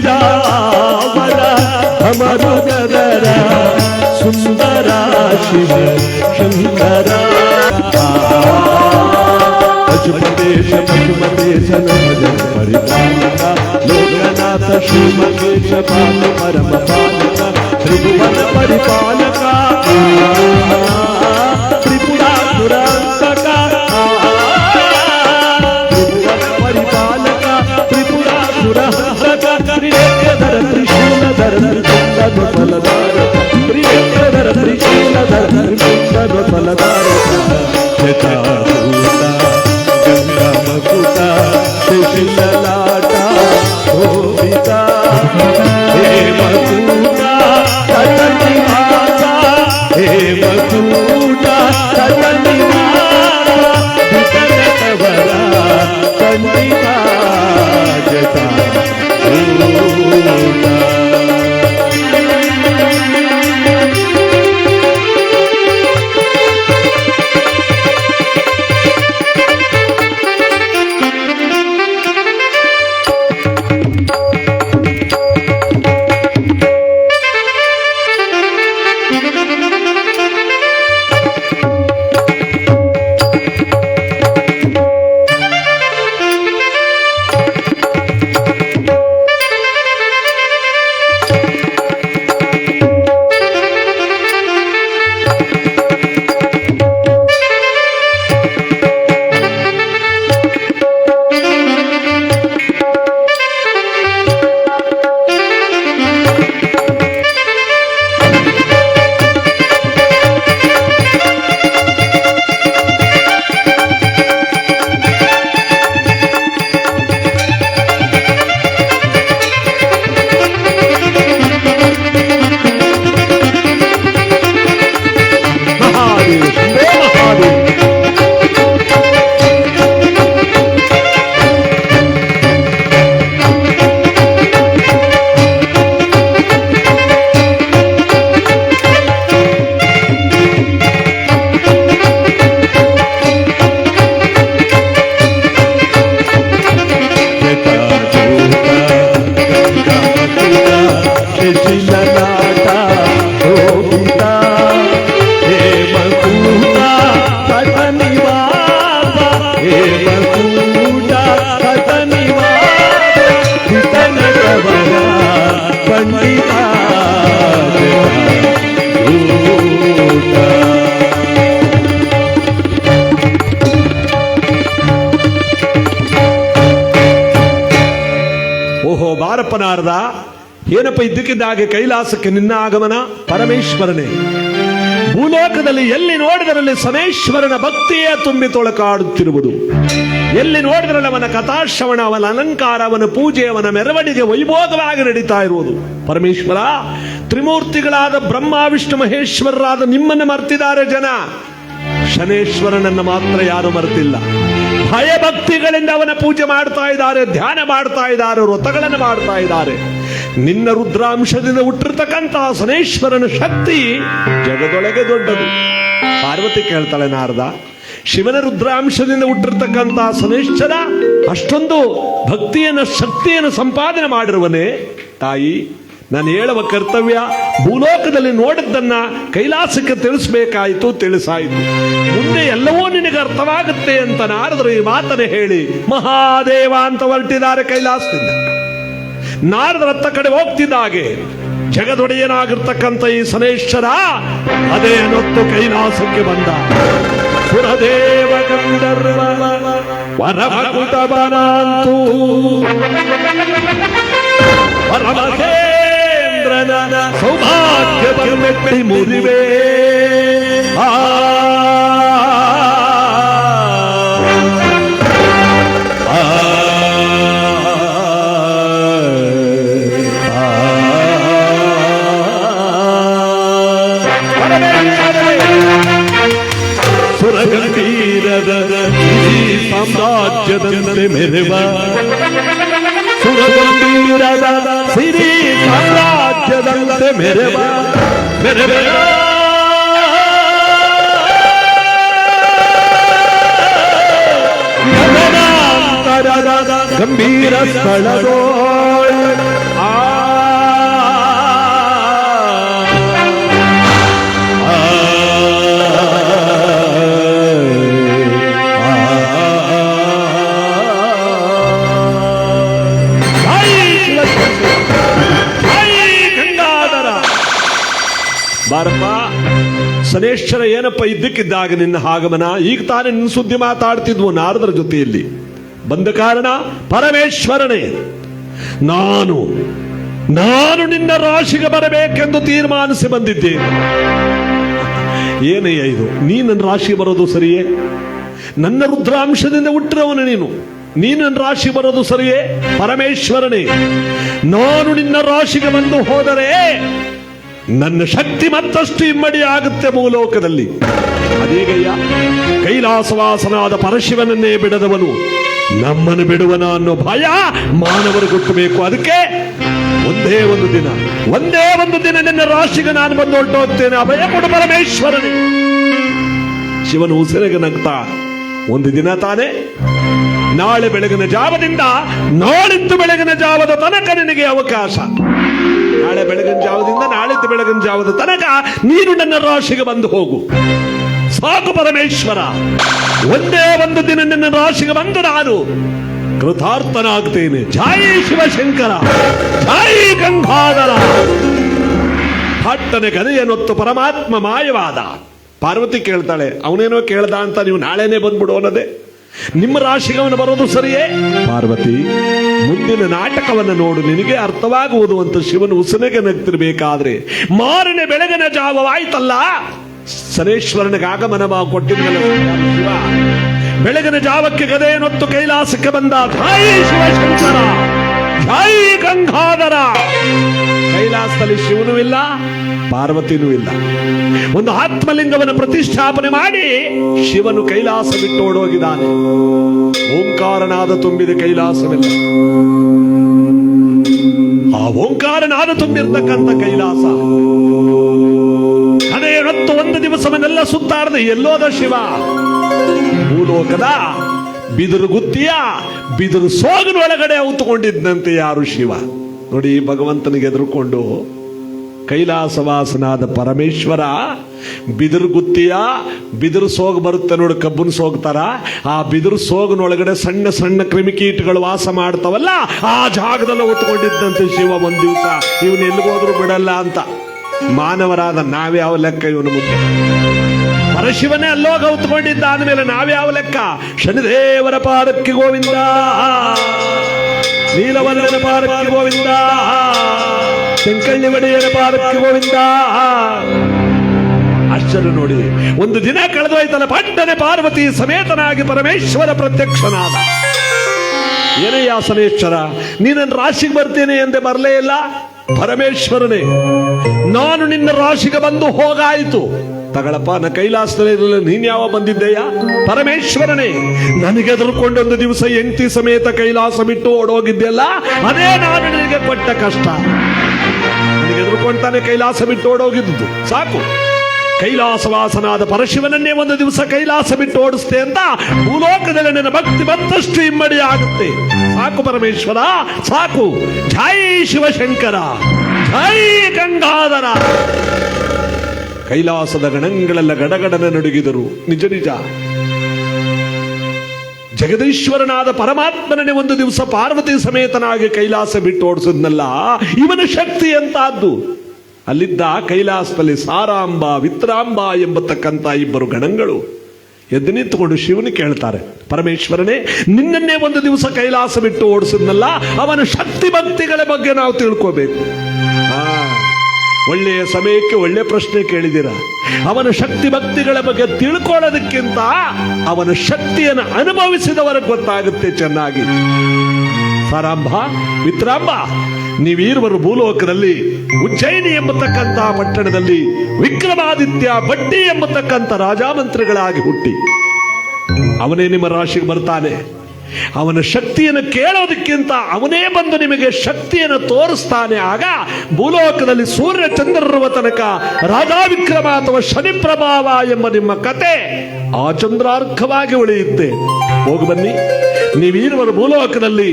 ಗಿರಿಜಾವರ ಅಮರುಗದರ ಸುಂದರ ಶಿವ ಶಂಕರ ಪಶುಪತೇಶ ಪಶುಮತೇಶ ನಮಜ ಪರಿಪಾಲಕ ಲೋಕನಾಥ ಶ್ರೀಮತೇಶ ಪಾಲ ಪರಮ ಪಾಲಕ ತ್ರಿಭುವನ ಪರಿಪಾಲಕ ತ್ರಿಪುರಾಸುರಾಂತಕ ತ್ರಿಭುವನ ಪರಿಪಾಲಕ ತ್ರಿಪುರಾಸುರಹಂತಕ ತ್ರಿನೇತ್ರಧರ ತ್ರಿಶೂಲಧರ ತ್ರಿಶೂಲಧರ ಫಲಧಾರಕ ತ್ರಿನೇತ್ರಧರ ತ್ರಿಶೂಲಧರ ತ್ರಿಶೂಲಧರ ಫಲಧಾರಕ ಜಟಾಜೂಟ ಗಂಗಾಮಕುಟ ಶಿಶಿಲಲಾಟ ಶೋಭಿತ ಹೇಮಕೂಟ ತಟ ನಿವಾಸ ಹೇಮಕೂಟ ತಟ ನಿವಾಸ ದಿಟ ನಟವರ ಪಂಡಿತ ಜಟಾಜೂಟ ಬಾರಪ್ಪ ನಾರದ, ಏನಪ್ಪ ಇದ್ದಕ್ಕಿದ್ದ ಹಾಗೆ ಕೈಲಾಸಕ್ಕೆ ನಿನ್ನ ಆಗಮನ? ಪರಮೇಶ್ವರನೇ, ಭೂಲೋಕದಲ್ಲಿ ಎಲ್ಲಿ ನೋಡಿದರಲ್ಲಿ ಶನೇಶ್ವರನ ಭಕ್ತಿಯೇ ತುಂಬಿ ತೊಳಕಾಡುತ್ತಿರುವುದು. ಎಲ್ಲಿ ನೋಡಿದರಲ್ಲಿ ಅವನ ಕಥಾಶ್ರವಣ, ಅವನ ಅಲಂಕಾರ, ಅವನ ಪೂಜೆ, ಅವನ ಮೆರವಣಿಗೆ ವೈಭೋಗವಾಗಿ ನಡೀತಾ ಇರುವುದು. ಪರಮೇಶ್ವರ, ತ್ರಿಮೂರ್ತಿಗಳಾದ ಬ್ರಹ್ಮ ವಿಷ್ಣು ಮಹೇಶ್ವರರಾದ ನಿಮ್ಮನ್ನು ಮರ್ತಿದ್ದಾರೆ ಜನ. ಶನೇಶ್ವರನನ್ನು ಮಾತ್ರ ಯಾರು ಮರೆತಿಲ್ಲ. ಭಯಭಕ್ತಿಗಳಿಂದ ಅವನ ಪೂಜೆ ಮಾಡ್ತಾ ಇದ್ದಾರೆ, ಧ್ಯಾನ ಮಾಡ್ತಾ ಇದ್ದಾರೆ, ವ್ರತಗಳನ್ನು ಮಾಡ್ತಾ ಇದ್ದಾರೆ. ನಿನ್ನ ರುದ್ರಾಂಶದಿಂದ ಹುಟ್ಟಿರ್ತಕ್ಕಂತಹ ಶನೇಶ್ವರನ ಶಕ್ತಿ ಜಗದೊಳಗೆ ದೊಡ್ಡದು. ಪಾರ್ವತಿ ಕೇಳ್ತಾಳೆ, ನಾರದ, ಶಿವನ ರುದ್ರಾಂಶದಿಂದ ಹುಟ್ಟಿರ್ತಕ್ಕಂತಹ ಶನೇಶ್ವರ ಅಷ್ಟೊಂದು ಭಕ್ತಿಯನ್ನು ಶಕ್ತಿಯನ್ನು ಸಂಪಾದನೆ ಮಾಡಿರುವನೇ ತಾಯಿ. ನಾನು ಹೇಳುವ ಕರ್ತವ್ಯ ಭೂಲೋಕದಲ್ಲಿ ನೋಡಿದ್ದನ್ನ ಕೈಲಾಸಕ್ಕೆ ತಿಳಿಸಬೇಕಾಯಿತು, ತಿಳಿಸಾಯಿತು. ಮುಂದೆ ಎಲ್ಲವೂ ನಿನಗೆ ಅರ್ಥವಾಗುತ್ತೆ ಅಂತ ನಾರದರು ಈ ಮಾತನ್ನು ಹೇಳಿ ಮಹಾದೇವ ಅಂತ ಹೊರಟಿದ್ದಾರೆ ಕೈಲಾಸದಿಂದ. ನಾರದರ ಹತ್ತ ಕಡೆ ಹೋಗ್ತಿದ್ದಾಗೆ ಜಗದೊಡೆಯನಾಗಿರ್ತಕ್ಕಂಥ ಈ ಶನೇಶ್ವರ ಅದೇ ನೊತ್ತು ಕೈಲಾಸಕ್ಕೆ ಬಂದ. ಸುರದೇವ ಗಂಧರ್ವ ವರಮಕುಟಬನಾಂತು ಪರಮಹೇಂದ್ರನ ಸೌಭಾಗ್ಯದ ಮೆಟ್ಟಿ ಮುರಿವೆ. ಸುರಗಂಭೀರದ ಸಾಮ್ರಾಜ್ಯದಂತೆ ಮೆರೆವ, ಸುರಗಂಭೀರದ ಸಿರಿ ಸಾಮ್ರಾಜ್ಯದಂತೆ ಮೆರೆವ ಮೆರೆವ ಗಂಭೀರ ಸ್ಥಳದೋ ಬಾರಪ್ಪ. ಶನೇಶ್ವರ ಏನಪ್ಪ ಇದ್ದಕ್ಕಿದ್ದಾಗ ನಿನ್ನ ಆಗಮನ. ಈಗ ತಾನೇ ನಿನ್ನ ಸುದ್ದಿ ಮಾತಾಡ್ತಿದ್ವು ನಾರದರ ಜೊತೆಯಲ್ಲಿ. ಬಂದ ಕಾರಣ ಪರಮೇಶ್ವರನೇ, ನಾನು ನಿನ್ನ ರಾಶಿಗೆ ಬರಬೇಕೆಂದು ತೀರ್ಮಾನಿಸಿ ಬಂದಿದ್ದೇನೆ. ಏನಯ್ಯ ಇದು, ನೀ ನನ್ನ ರಾಶಿಗೆ ಬರೋದು ಸರಿಯೇ? ನನ್ನ ರುದ್ರಾಂಶದಿಂದ ಹುಟ್ಟಿದವನು ನೀನು ನನ್ನ ರಾಶಿ ಬರೋದು ಸರಿಯೇ? ಪರಮೇಶ್ವರನೇ, ನಾನು ನಿನ್ನ ರಾಶಿಗೆ ಬಂದು ಹೋದರೆ ನನ್ನ ಶಕ್ತಿ ಮತ್ತಷ್ಟು ಇಮ್ಮಡಿ ಆಗುತ್ತೆ ಭೂಲೋಕದಲ್ಲಿ. ಅದೇಗಯ್ಯ, ಕೈಲಾಸವಾಸನಾದ ಪರಶಿವನನ್ನೇ ಬಿಡದವನು ನಮ್ಮನ್ನು ಬಿಡುವನ ಅನ್ನೋ ಭಯ ಮಾನವರು ಗೊತ್ತಬೇಕು. ಅದಕ್ಕೆ ಒಂದೇ ಒಂದು ದಿನ ನಿನ್ನ ರಾಶಿಗೆ ನಾನು ಬಂದು ಹೊರಟೋಗ್ತೇನೆ. ಅಭಯ ಕೊಡು ಪರಮೇಶ್ವರನೇ. ಶಿವನು ಉಸಿರಿಗೆ ನಗ್ತಾ, ಒಂದು ದಿನ ತಾನೇ, ನಾಳೆ ಬೆಳಗಿನ ಜಾವದಿಂದ ನಾಳಿದ್ದು ಬೆಳಗಿನ ಜಾವದ ತನಕ ನಿನಗೆ ಅವಕಾಶ. ನಾಳೆ ಬೆಳಗಿನ ಜಾವದಿಂದ ನಾಳಿದ್ದು ಬೆಳಗಿನ ಜಾವದ ತನಕ ನೀನು ನನ್ನ ರಾಶಿಗೆ ಬಂದು ಹೋಗು. ಸಾಕು ಪರಮೇಶ್ವರ, ಒಂದೇ ಒಂದು ದಿನ ನನ್ನ ರಾಶಿಗೆ ಬಂದು ನಾನು ಕೃತಾರ್ಥನಾಗ್ತೇನೆ. ಜೈ ಶಿವಶಂಕರ, ಜೈ ಗಂಗಾಧರ. ಹಟ್ಟನೆ ಗದೆಯನ್ನೊತ್ತು ಪರಮಾತ್ಮ ಮಾಯವಾದ. ಪಾರ್ವತಿ ಕೇಳ್ತಾಳೆ, ಅವನೇನೋ ಕೇಳ್ದ ಅಂತ ನೀವು ನಾಳೆನೇ ಬಂದ್ಬಿಡು ಅನ್ನೋದೇ. ನಿಮ್ಮ ರಾಶಿಗೆ ಅವನು ಬರೋದು ಸರಿಯೇ? ಪಾರ್ವತಿ, ಮುಂದಿನ ನಾಟಕವನ್ನು ನೋಡು, ನಿನಗೆ ಅರ್ಥವಾಗುವುದು ಅಂತ ಶಿವನು ಉಸನೆಗೆ ನಗ್ತಿರ್ಬೇಕಾದ್ರೆ ಮಾರನೇ ಬೆಳಗಿನ ಜಾವವಾಯ್ತಲ್ಲ, ಶನೇಶ್ವರನಿಗೆ ಆಗಮನ ಕೊಟ್ಟಿದ್ದಲ್ಲ ಶಿವ. ಬೆಳಗಿನ ಜಾವಕ್ಕೆ ಗದೆಯನ್ನೊತ್ತು ಕೈಲಾಸಕ್ಕೆ ಬಂದ. ಜೈ ಶಿವಶಂಕರ, ಜೈ ಗಂಗಾಧರ. ಕೈಲಾಸದಲ್ಲಿ ಶಿವನೂ ಇಲ್ಲ, ಪಾರ್ವತಿನೂ ಇಲ್ಲ. ಒಂದು ಆತ್ಮಲಿಂಗವನ್ನು ಪ್ರತಿಷ್ಠಾಪನೆ ಮಾಡಿ ಶಿವನು ಕೈಲಾಸ ಬಿಟ್ಟು ಓಡೋಗಿದ್ದಾನೆ. ಓಂಕಾರನಾದ ತುಂಬಿದ ಕೈಲಾಸವಿಲ್ಲ. ಆ ಓಂಕಾರನಾದ ತುಂಬಿರ್ತಕ್ಕಂಥ ಕೈಲಾಸ ಅದೇ ಹೊತ್ತು ಒಂದು ದಿವಸವನ್ನೆಲ್ಲ ಸುತ್ತಾರದೆ ಎಲ್ಲೋದ ಶಿವ. ಭೂಲೋಕದ ಬಿದಿರು ಸೋಗಿನೊಳಗಡೆ ಔತುಕೊಂಡಿದ್ದಂತೆ ಯಾರು ಶಿವ. ನೋಡಿ, ಭಗವಂತನಿಗೆ ಎದುರುಕೊಂಡು ಕೈಲಾಸವಾಸನಾದ ಪರಮೇಶ್ವರ ಬಿದಿರು ಸೋಗು ಬರುತ್ತೆ ನೋಡಿ, ಕಬ್ಬನ್ ಸೋಗ್ತಾರ. ಆ ಬಿದಿರು ಸೋಗಿನೊಳಗಡೆ ಸಣ್ಣ ಸಣ್ಣ ಕ್ರಿಮಿಕೀಟಗಳು ವಾಸ ಮಾಡ್ತಾವಲ್ಲ, ಆ ಜಾಗದಲ್ಲಿ ಹೊತ್ಕೊಂಡಿದ್ದಂತೆ ಶಿವ. ಒಂದ್ ದಿವಸ ಇವನು ಎಲ್ಲಿಗೋದ್ರು ಬಿಡಲ್ಲ ಅಂತ ಮಾನವರಾದ ನಾವ್ಯಾವ ಲೆಕ್ಕ ಇವನು ಮುಂದೆ? ಪರಶಿವನೇ ಅಲ್ಲೋಗ ಹೊತ್ಕೊಂಡಿದ್ದ ಆದ್ಮೇಲೆ ನಾವ್ಯಾವ ಲೆಕ್ಕ? ಶನಿದೇವರ ಪಾದಕ್ಕೆ ಗೋವಿಂದ, ನೀಲವರ್ಣನ ಪಾದಕ್ಕೆ ಗೋವಿಂದ, ಶಂಕಳ್ಳಿ ಒಡೆಯರ ಪಾದಕ್ಕೆ ಗೋವಿಂದ. ಆಶ್ಚರ್ಯ ನೋಡಿ, ಒಂದು ದಿನ ಕಳೆದೋಯ್ತಲ್ಲ, ಪಟ್ಟನೆ ಪಾರ್ವತಿ ಸಮೇತನಾಗಿ ಪರಮೇಶ್ವರ ಪ್ರತ್ಯಕ್ಷನಾದ. ಏನಯ್ಯ ಸನೇಶ್ವರ, ನೀನನ್ನ ರಾಶಿಗೆ ಬರ್ತೇನೆ ಎಂದೇ ಬರಲೇ ಇಲ್ಲ? ಪರಮೇಶ್ವರನೇ, ನಾನು ನಿನ್ನ ರಾಶಿಗೆ ಬಂದು ಹೋಗಾಯಿತು. ತಗಳಪ್ಪ, ನ ಕೈಲಾಸದಲ್ಲಿ ನೀನ್ ಯಾವ ಬಂದಿದ್ದೆಯಾ? ಪರಮೇಶ್ವರನೇ, ನನಗೆ ಎದುರುಕೊಂಡೊಂದು ದಿವಸ ಹೆಂಡತಿ ಸಮೇತ ಕೈಲಾಸ ಬಿಟ್ಟು ಓಡೋಗಿದ್ದೆಲ್ಲ, ಅದೇ ನಾನು ನಿನಗೆ ಕೊಟ್ಟ ಕಷ್ಟ. ನನಗೆ ಎದುರುಕೊಂಡ್ತಾನೆ ಕೈಲಾಸ ಬಿಟ್ಟು ಓಡೋಗಿದ್ದು ಸಾಕು. ಕೈಲಾಸವಾಸನಾದ ಪರಶಿವನನ್ನೇ ಒಂದು ದಿವಸ ಕೈಲಾಸ ಬಿಟ್ಟು ಓಡಿಸ್ತೆ ಅಂತ ಭೂಲೋಕದಲ್ಲಿ ನಿನ್ನ ಭಕ್ತಿ ಮತ್ತಷ್ಟು ಇಮ್ಮಡಿ ಆಗುತ್ತೆ. ಸಾಕು ಪರಮೇಶ್ವರ, ಸಾಕು. ಜೈ ಶಿವಶಂಕರ, ಜೈ ಗಂಗಾಧರ. ಕೈಲಾಸದ ಗಣಗಳೆಲ್ಲ ಗಡಗಡನೆ ನಡುಗಿದರು. ನಿಜ ನಿಜ, ಜಗದೀಶ್ವರನಾದ ಪರಮಾತ್ಮನೇ ಒಂದು ದಿವಸ ಪಾರ್ವತಿ ಸಮೇತನಾಗಿ ಕೈಲಾಸ ಬಿಟ್ಟು ಓಡಿಸಿದ್ನಲ್ಲ, ಇವನ ಶಕ್ತಿ ಎಂತಾದ್ದು. ಅಲ್ಲಿದ್ದ ಕೈಲಾಸದಲ್ಲಿ ಸಾರಾಂಬ, ವಿತ್ರಾಂಬ ಎಂಬತಕ್ಕಂಥ ಇಬ್ಬರು ಗಣಗಳು ಎದ್ದು ನಿಂತುಕೊಂಡು ಶಿವನು ಕೇಳ್ತಾರೆ, ಪರಮೇಶ್ವರನೇ, ನಿನ್ನನ್ನೇ ಒಂದು ದಿವಸ ಕೈಲಾಸ ಬಿಟ್ಟು ಓಡಿಸಿದ್ನಲ್ಲ, ಅವನ ಶಕ್ತಿ ಭಕ್ತಿಗಳ ಬಗ್ಗೆ ನಾವು ತಿಳ್ಕೋಬೇಕು. ಒಳ್ಳೆಯ ಸಮಯಕ್ಕೆ ಒಳ್ಳೆ ಪ್ರಶ್ನೆ ಕೇಳಿದ್ದೀರ. ಅವನ ಶಕ್ತಿ ಭಕ್ತಿಗಳ ಬಗ್ಗೆ ತಿಳ್ಕೊಳ್ಳೋದಕ್ಕಿಂತ ಅವನ ಶಕ್ತಿಯನ್ನು ಅನುಭವಿಸಿದವರಿಗೆ ಗೊತ್ತಾಗುತ್ತೆ ಚೆನ್ನಾಗಿ. ಸಾರಾಂಬ, ವಿತ್ರಾಂಬ, ನೀವೀರುವರು ಭೂಲೋಕದಲ್ಲಿ ಉಜ್ಜಯಿನಿ ಎಂಬತಕ್ಕಂತಹ ಪಟ್ಟಣದಲ್ಲಿ ವಿಕ್ರಮಾದಿತ್ಯ ಭಟ್ಟಿ ಎಂಬತಕ್ಕಂಥ ರಾಜಾಮಂತ್ರಿಗಳಾಗಿ ಹುಟ್ಟಿ ಅವನೇ ನಿಮ್ಮ ರಾಶಿಗೆ ಬರ್ತಾನೆ. ಅವನ ಶಕ್ತಿಯನ್ನು ಕೇಳೋದಕ್ಕಿಂತ ಅವನೇ ಬಂದು ನಿಮಗೆ ಶಕ್ತಿಯನ್ನು ತೋರಿಸ್ತಾನೆ. ಆಗ ಭೂಲೋಕದಲ್ಲಿ ಸೂರ್ಯ ಚಂದ್ರರುವ ತನಕ ರಾಜಾ ವಿಕ್ರಮ ಅಥವಾ ಶನಿ ಪ್ರಭಾವ ಎಂಬ ನಿಮ್ಮ ಕತೆ ಆ ಚಂದ್ರಾರ್ಕವಾಗಿ ಉಳಿಯುತ್ತೆ. ಹೋಗಿ ಬನ್ನಿ, ನೀವೀರುವರು ಭೂಲೋಕದಲ್ಲಿ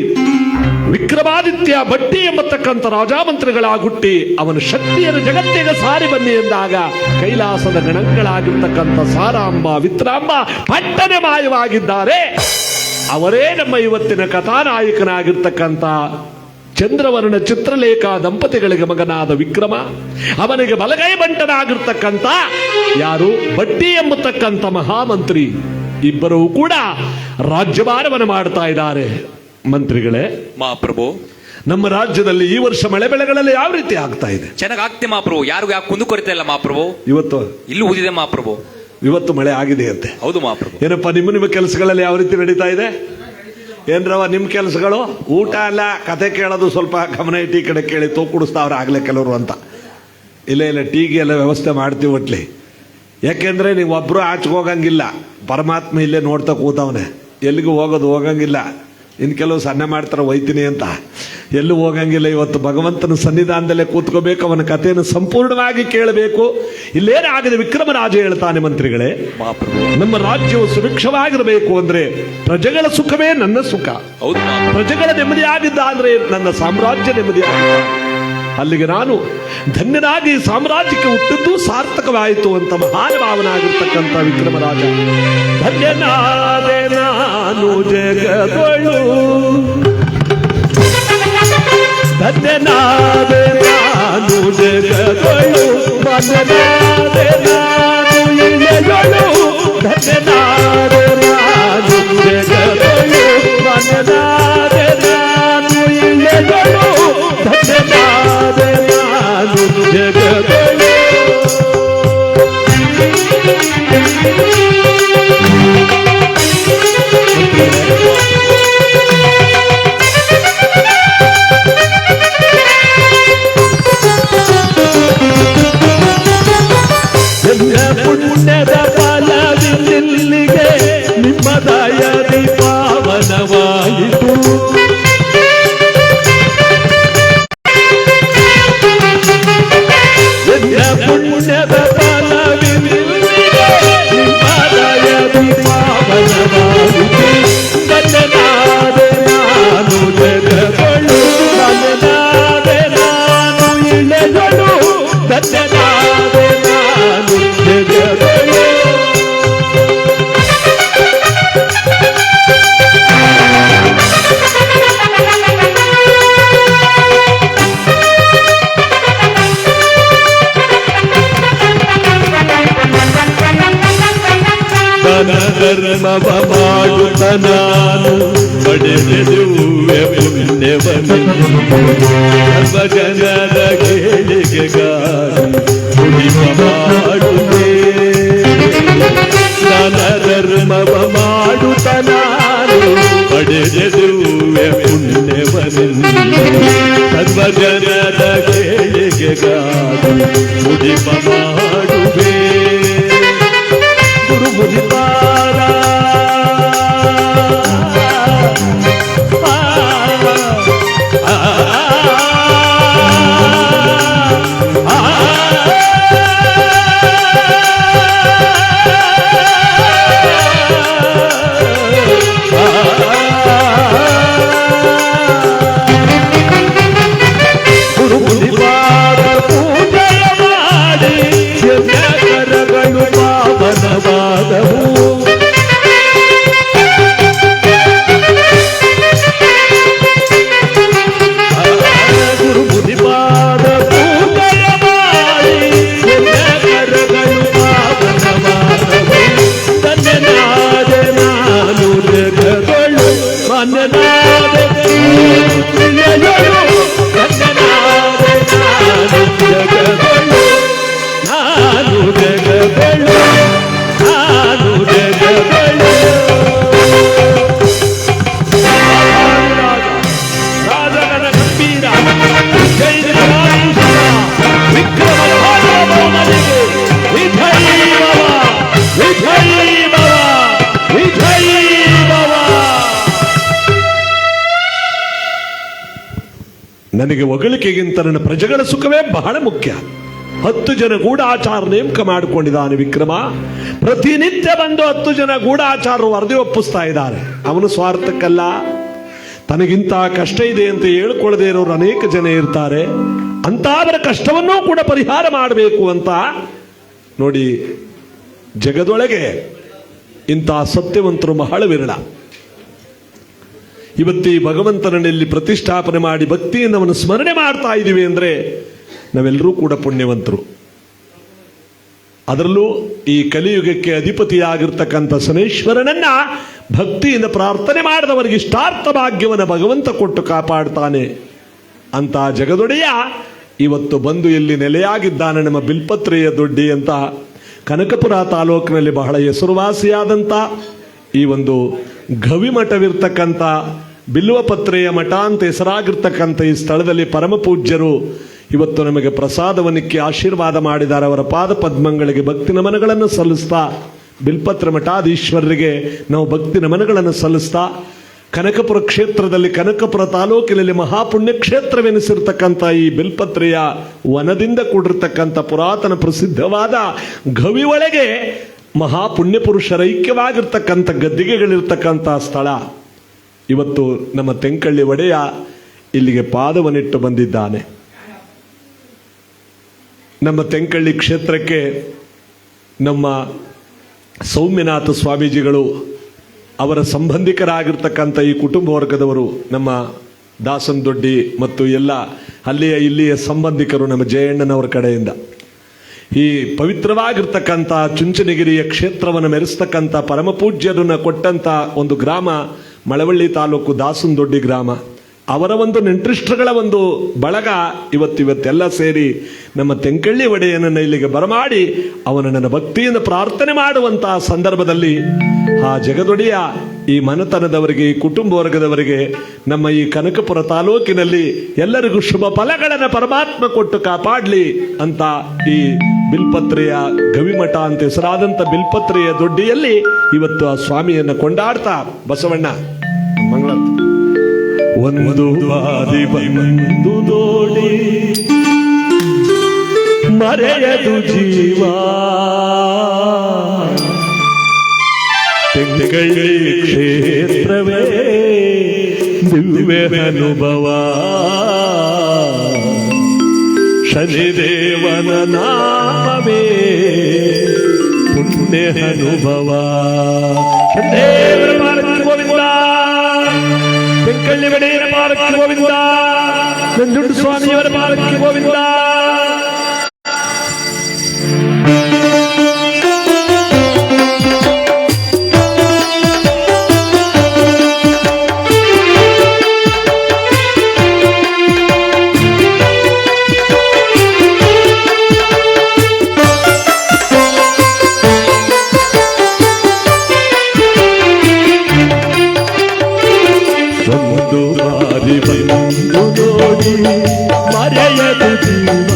ವಿಕ್ರಮಾದಿತ್ಯ ಭಟ್ಟಿ ಎಂಬತಕ್ಕಂಥ ರಾಜಾಮಂತ್ರಿಗಳಾಗುಟ್ಟಿ ಅವನ ಶಕ್ತಿಯನ್ನು ಜಗತ್ತಿಗೆ ಸಾರಿ ಬನ್ನಿ ಎಂದಾಗ ಕೈಲಾಸದ ಗಣಗಳಾಗಿರ್ತಕ್ಕಂಥ ಸಾರಾಂಬ, ವಿತ್ರಾಂಬ ಪಟ್ಟನೆ ಮಾಯವಾಗಿದ್ದಾರೆ. ಅವರೇ ನಮ್ಮ ಇವತ್ತಿನ ಕಥಾನಾಯಕನಾಗಿರ್ತಕ್ಕಂಥ ಚಂದ್ರವರ್ಣ ಚಿತ್ರಲೇಖ ದಂಪತಿಗಳಿಗೆ ಮಗನಾದ ವಿಕ್ರಮ, ಅವನಿಗೆ ಬಲಗೈ ಬಂಟನಾಗಿರ್ತಕ್ಕಂಥ ಯಾರು ಭಟ್ಟಿ ಎಂಬತಕ್ಕಂಥ ಮಹಾಮಂತ್ರಿ. ಇಬ್ಬರೂ ಕೂಡ ರಾಜ್ಯಭಾರವನ್ನು ಮಾಡ್ತಾ ಇದ್ದಾರೆ. ಮಂತ್ರಿಗಳೇ, ಮಹಾಪ್ರಭು, ನಮ್ಮ ರಾಜ್ಯದಲ್ಲಿ ಈ ವರ್ಷ ಮಳೆ ಬೆಳೆಗಳೆಲ್ಲ ಯಾವ ರೀತಿ ಆಗ್ತಾ ಇದೆ? ಚೆನ್ನಾಗಿ ಆಗ್ತೆ ಮಹಾಪ್ರಭು. ಯಾರಿಗೂ ಯಾಕೆ ಕುಂದು ಕೊರತೆ ಇಲ್ಲ ಮಹಾಪ್ರಭು. ಇವತ್ತು ಇಲ್ಲೂ ಊದಿದೆ ಮಹಾಪ್ರಭು. ಇವತ್ತು ಮಳೆ ಆಗಿದೆ ಅಂತೆ. ಹೌದು ಮಹಾಪ್ರಭು. ಏನಪ್ಪ ನಿಮ್ಮ ಕೆಲಸಗಳಲ್ಲಿ ಯಾವ ರೀತಿ ನಡೀತಾ ಇದೆ? ಏನ್ರವ ನಿಮ್ಮ ಕೆಲಸಗಳು? ಊಟ ಅಲ್ಲ, ಕತೆ ಕೇಳೋದು ಸ್ವಲ್ಪ ಗಮನ ಇಟ್ಟು ಈ ಕಡೆ ಕೇಳಿ ತೂಕುಡಿಸ್ತಾವ್ರೆ ಆಗ್ಲೇ ಕೆಲವರು ಅಂತ. ಇಲ್ಲ ಟೀಗೆ ಎಲ್ಲ ವ್ಯವಸ್ಥೆ ಮಾಡ್ತೀವಿ ಒಟ್ಲಿ. ಯಾಕೆಂದ್ರೆ ನೀವು ಒಬ್ರು ಆಚೆಗೆ ಹೋಗಂಗಿಲ್ಲ, ಪರಮಾತ್ಮ ಇಲ್ಲೇ ನೋಡ್ತಾ ಕೂತವನೆ, ಎಲ್ಲಿಗೂ ಹೋಗಂಗಿಲ್ಲ. ಇನ್ನು ಕೆಲವು ಸಣ್ಣ ಮಾಡ್ತಾರೆ ಒಯ್ತೀನಿ ಅಂತ, ಎಲ್ಲೂ ಹೋಗಂಗಿಲ್ಲ. ಇವತ್ತು ಭಗವಂತನ ಸನ್ನಿಧಾನದಲ್ಲೇ ಕೂತ್ಕೋಬೇಕು, ಅವನ ಕಥೆಯನ್ನು ಸಂಪೂರ್ಣವಾಗಿ ಕೇಳಬೇಕು. ಇಲ್ಲೇನಾಗಿದೆ? ವಿಕ್ರಮರಾಜ ಹೇಳ್ತಾನೆ, ಮಂತ್ರಿಗಳೇ, ನಮ್ಮ ರಾಜ್ಯವು ಸುಭಿಕ್ಷವಾಗಿರಬೇಕು ಅಂದ್ರೆ ಪ್ರಜೆಗಳ ಸುಖವೇ ನನ್ನ ಸುಖ. ಹೌದು, ಪ್ರಜೆಗಳ ನೆಮ್ಮದಿ ಆಗಿದ್ದ ಅಂದ್ರೆ ನನ್ನ ಸಾಮ್ರಾಜ್ಯ ನೆಮ್ಮದಿ ಆಗಿದ್ದ. ಅಲ್ಲಿಗೆ ನಾನು ಧನ್ಯನಾಗಿ ಸಾಮ್ರಾಜ್ಯಕ್ಕೆ ಹುಟ್ಟಿದ್ದು ಸಾರ್ಥಕವಾಯಿತು ಅಂತ ಮಹಾನುಭಾವನಾಗಿರ್ತಕ್ಕಂಥ ವಿಕ್ರಮರಾಜ. ಧನ್ಯನಾದೆ ನಾನು ಜಗದೊಳು, ಧನ್ಯನಾದೆ ನಾನು ಜಗದೊಳು, ಧನ್ಯನಾದೆ ನಾನು ಇಳೆಯೊಳು, ಧನ್ಯನಾದೆ ನಾನು ಜಗದೊಳು, ಧನ್ಯನಾದೆ ನಾನು ಇಳೆಯೊಳು, ಧನ್ಯನಾದೆ ನಾನು ಜಗದೊಳು. ಪುಣ್ಯದ ಫಲವಿಲ್ಲಿಗೆ ನಿಮ್ಮ ದಯದಿ ಪಾವನವಾಯಿತು. ಪುಣ್ಯದ ಫಲವಿಲ್ಲಿಗೆ ನಿಮ್ಮ ದಯದಿ ಪಾವನವಾಯಿತು. ಧನ್ಯನಾದೆ ನಾನು ಜಗದೊಳು, ಧನ್ಯನಾದೆ ನಾನು ಇಳೆಯೊಳು, ಧನ್ಯನಾದೆ ನಾನು ಜಗದೊಳು. ಧರ್ಮವ ಮಾಡುತ್ತ ನಾನು ಪಡೆದಿರುವೆ ಪುಣ್ಯವನ್ನು, ಸರ್ವಜನರ ಕೇಳಿಗೆಗಾಗಿ ಮಾಡುತ್ತೇನೆ. ಪಡೆದಿರುವೆ ಪುಣ್ಯವನಿಂದ ಸರ್ವಜನರ ಕೇಳಿಗೆಗಾದು ಮುಡಿಪ ಮಾಡುವೆ ಗುರುಮುನಿಪಾಲ ನನಗೆ ಹೊಗಳಿಕೆಗಿಂತ ನನ್ನ ಪ್ರಜೆಗಳ ಸುಖವೇ ಬಹಳ ಮುಖ್ಯ. 10 ಜನ ಗೂಢಾಚಾರ ನೇಮಕ ಮಾಡಿಕೊಂಡಿದ್ದಾನೆ ವಿಕ್ರಮ. ಪ್ರತಿನಿತ್ಯ ಬಂದು 10 ಜನ ಗೂಢಾಚಾರರು ವರದಿ ಒಪ್ಪಿಸ್ತಾ ಇದ್ದಾರೆ. ಅವನು ಸ್ವಾರ್ಥಕ್ಕಲ್ಲ, ತನಗಿಂತ ಕಷ್ಟ ಇದೆ ಅಂತ ಹೇಳ್ಕೊಳ್ಳದೆ ಇರೋರು ಅನೇಕ ಜನ ಇರ್ತಾರೆ. ಅಂತವರ ಕಷ್ಟವನ್ನೂ ಕೂಡ ಪರಿಹಾರ ಮಾಡಬೇಕು ಅಂತ ನೋಡಿ. ಜಗದೊಳಗೆ ಇಂತಹ ಸತ್ಯವಂತರು ಬಹಳ ವಿರಳ. ಇವತ್ತು ಈ ಭಗವಂತನಲ್ಲಿ ಪ್ರತಿಷ್ಠಾಪನೆ ಮಾಡಿ ಭಕ್ತಿಯನ್ನು ಅವನು ಸ್ಮರಣೆ ಮಾಡ್ತಾ ಇದ್ದೀವಿ ಅಂದರೆ ನಾವೆಲ್ಲರೂ ಕೂಡ ಪುಣ್ಯವಂತರು. ಅದರಲ್ಲೂ ಈ ಕಲಿಯುಗಕ್ಕೆ ಅಧಿಪತಿಯಾಗಿರ್ತಕ್ಕಂಥ ಶನೇಶ್ವರನನ್ನ ಭಕ್ತಿಯಿಂದ ಪ್ರಾರ್ಥನೆ ಮಾಡಿದವರಿಗೆ ಇಷ್ಟಾರ್ಥ ಭಾಗ್ಯವನ್ನು ಭಗವಂತ ಕೊಟ್ಟು ಕಾಪಾಡ್ತಾನೆ ಅಂತ ಜಗದೊಡೆಯ ಇವತ್ತು ಬಂದು ಇಲ್ಲಿ ನೆಲೆಯಾಗಿದ್ದಾನೆ. ನಮ್ಮ ಬಿಲ್ಪತ್ರೆಯ ದೊಡ್ಡಿ ಅಂತ ಕನಕಪುರ ತಾಲೂಕಿನಲ್ಲಿ ಬಹಳ ಹೆಸರುವಾಸಿಯಾದಂಥ ಈ ಒಂದು ಗವಿಮಠವಿರ್ತಕ್ಕಂಥ ಬಿಲ್ವಪತ್ರೆಯ ಮಠ ಅಂತ ಹೆಸರಾಗಿರ್ತಕ್ಕಂಥ ಈ ಸ್ಥಳದಲ್ಲಿ ಪರಮ ಪೂಜ್ಯರು ಇವತ್ತು ನಮಗೆ ಪ್ರಸಾದವನಿಕ್ಕೆ ಆಶೀರ್ವಾದ ಮಾಡಿದ್ದಾರೆ. ಅವರ ಪಾದ ಪದ್ಮಗಳಿಗೆ ಭಕ್ತಿ ನಮನಗಳನ್ನು ಸಲ್ಲಿಸ್ತಾ, ಬಿಲ್ಪತ್ರ ಮಠಾಧೀಶ್ವರರಿಗೆ ನಾವು ಭಕ್ತಿ ನಮನಗಳನ್ನು ಸಲ್ಲಿಸ್ತಾ, ಕನಕಪುರ ಕ್ಷೇತ್ರದಲ್ಲಿ ಕನಕಪುರ ತಾಲೂಕಿನಲ್ಲಿ ಮಹಾಪುಣ್ಯ ಕ್ಷೇತ್ರವೆನಿಸಿರ್ತಕ್ಕಂಥ ಈ ಬಿಲ್ಪತ್ರೆಯ ವನದಿಂದ ಕೂಡಿರ್ತಕ್ಕಂಥ ಪುರಾತನ ಪ್ರಸಿದ್ಧವಾದ ಗವಿ ಒಳಗೆ ಮಹಾಪುಣ್ಯ ಪುರುಷರ ಐಕ್ಯವಾಗಿರ್ತಕ್ಕಂಥ ಗದ್ದಿಗೆಗಳಿರ್ತಕ್ಕಂಥ ಸ್ಥಳ. ಇವತ್ತು ನಮ್ಮ ತೆಂಕಳ್ಳಿ ಒಡೆಯ ಇಲ್ಲಿಗೆ ಪಾದವನ್ನಿಟ್ಟು ಬಂದಿದ್ದಾನೆ. ನಮ್ಮ ತೆಂಕಳ್ಳಿ ಕ್ಷೇತ್ರಕ್ಕೆ ನಮ್ಮ ಸೌಮ್ಯನಾಥ ಸ್ವಾಮೀಜಿಗಳು ಅವರ ಸಂಬಂಧಿಕರಾಗಿರ್ತಕ್ಕಂಥ ಈ ಕುಟುಂಬ ವರ್ಗದವರು, ನಮ್ಮ ದಾಸನ್ ದೊಡ್ಡಿ ಮತ್ತು ಎಲ್ಲ ಅಲ್ಲಿಯ ಇಲ್ಲಿಯ ಸಂಬಂಧಿಕರು ನಮ್ಮ ಜಯಣ್ಣನವರ ಕಡೆಯಿಂದ ಈ ಪವಿತ್ರವಾಗಿರ್ತಕ್ಕಂಥ ಚುಂಚನಗಿರಿಯ ಕ್ಷೇತ್ರವನ್ನು ಮೆರೆಸ್ತಕ್ಕಂಥ ಪರಮಪೂಜ್ಯರನ್ನು ಕೊಟ್ಟಂಥ ಒಂದು ಗ್ರಾಮ ಮಳವಳ್ಳಿ ತಾಲೂಕು ದಾಸನ್ ದೊಡ್ಡಿ ಗ್ರಾಮ. ಅವರ ಒಂದು ನೆಂಟ್ರಿಷ್ಟ್ರಗಳ ಒಂದು ಬಳಗ ಇವತ್ತೆಲ್ಲ ಸೇರಿ ನಮ್ಮ ತೆಂಕಳ್ಳಿ ಒಡೆಯನನ್ನು ಇಲ್ಲಿಗೆ ಬರಮಾಡಿ ಅವನ ನನ್ನ ಭಕ್ತಿಯಿಂದ ಪ್ರಾರ್ಥನೆ ಮಾಡುವಂತಹ ಸಂದರ್ಭದಲ್ಲಿ ಆ ಜಗದೊಡೆಯ ಈ ಮನೆತನದವರಿಗೆ, ಈ ಕುಟುಂಬ ವರ್ಗದವರಿಗೆ, ನಮ್ಮ ಈ ಕನಕಪುರ ತಾಲೂಕಿನಲ್ಲಿ ಎಲ್ಲರಿಗೂ ಶುಭ ಫಲಗಳನ್ನು ಪರಮಾತ್ಮ ಕೊಟ್ಟು ಕಾಪಾಡಲಿ ಅಂತ ಈ ಬಿಲ್ಪತ್ರೆಯ ಗವಿಮಠ ಅಂತ ಹೆಸರಾದಂಥ ಬಿಲ್ಪತ್ರೆಯ ದೊಡ್ಡಿಯಲ್ಲಿ ಇವತ್ತು ಆ ಸ್ವಾಮಿಯನ್ನು ಕೊಂಡಾಡ್ತಾ ಬಸವಣ್ಣ ಮಂಗಳ ಒಂದು ಬಾರಿ ಬಂದು ನೋಡಿ ಮರೆಯದು ಜೀವ, ತೆಂಕಳ್ಳಿ ಕ್ಷೇತ್ರವೇ ದಿವ್ಯ ಅನುಭವ, ಶನಿದೇವನ ನಾಮವೇ ಪುಣ್ಯ ಅನುಭವ. ತೆಂಕಳ್ಳಿ ಒಡೆಯರ ಪಾಲಕ್ಕೆ ಗೋವಿಂದ, ನಂಜುಂಡ ಸ್ವಾಮಿಯವರ ಪಾಲಕ್ಕೆ ಗೋವಿಂದ. ಒಂದು ಬಾರಿ ಬಂದು ನೋಡಿ ಮರೆಯದು ಜೀವ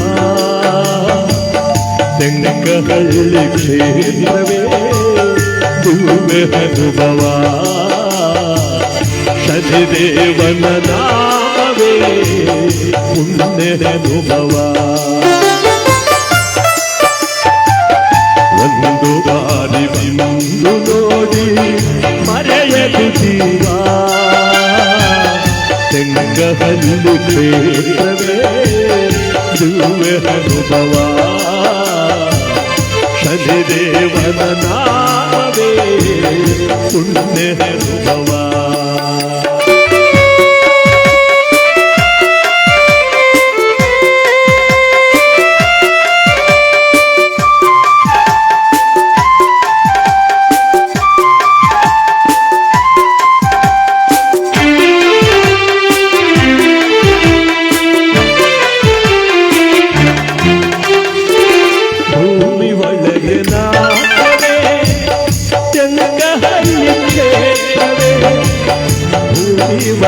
ತೆಂಗಹಳ್ಳಿ ಕ್ಷೇತ್ರವೇ ದಿವ್ಯ ಅನುಭವ ಶನಿದೇವನ ನಾಮವೇ ಪುಣ್ಯ ಅನುಭವ ಒಂದು ಬಾರಿ ಬಂದು ನೋಡಿ ಮರೆಯದು ಜೀವ ತೆಂಗಹಳ್ಳಿ ಕ್ಷೇತ್ರವೇ ದಿವ್ಯ ಅನುಭವ ಶನಿದೇವನ ನಾಮವೇ ಪುಣ್ಯ ಅನುಭವ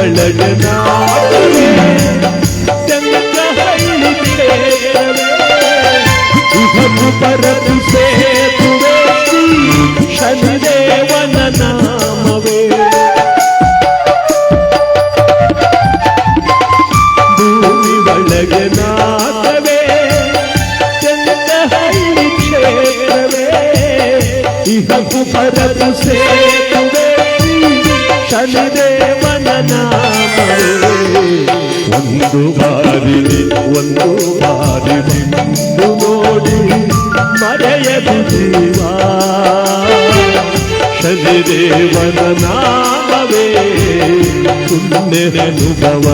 ಒಳಗನಾಡವೇ ತೆಂಗಹಳ್ಳಿ ಕ್ಷೇತ್ರವೇ ಇಹವು ಪರತು ಸೇತುವೆ ಶನಿದೇವನ ನಾಮವೇ ಭೂಮಿ ಒಳಗನಾಡವೇ ತೆಂಗಹಳ್ಳಿ ಕ್ಷೇತ್ರವೇ ಇಹವು ಪರತು ಸೇತುವೆ ಶನಿದೇವನ ನಾಮವೇ ಒಂದು ಬಾರಿ ಬಂದು ನೋಡಿ ಮರೆಯದು ಜೀವ ಶನಿದೇವನ ನಾಮವೇ ಪುಣ್ಯ ಅನುಭವ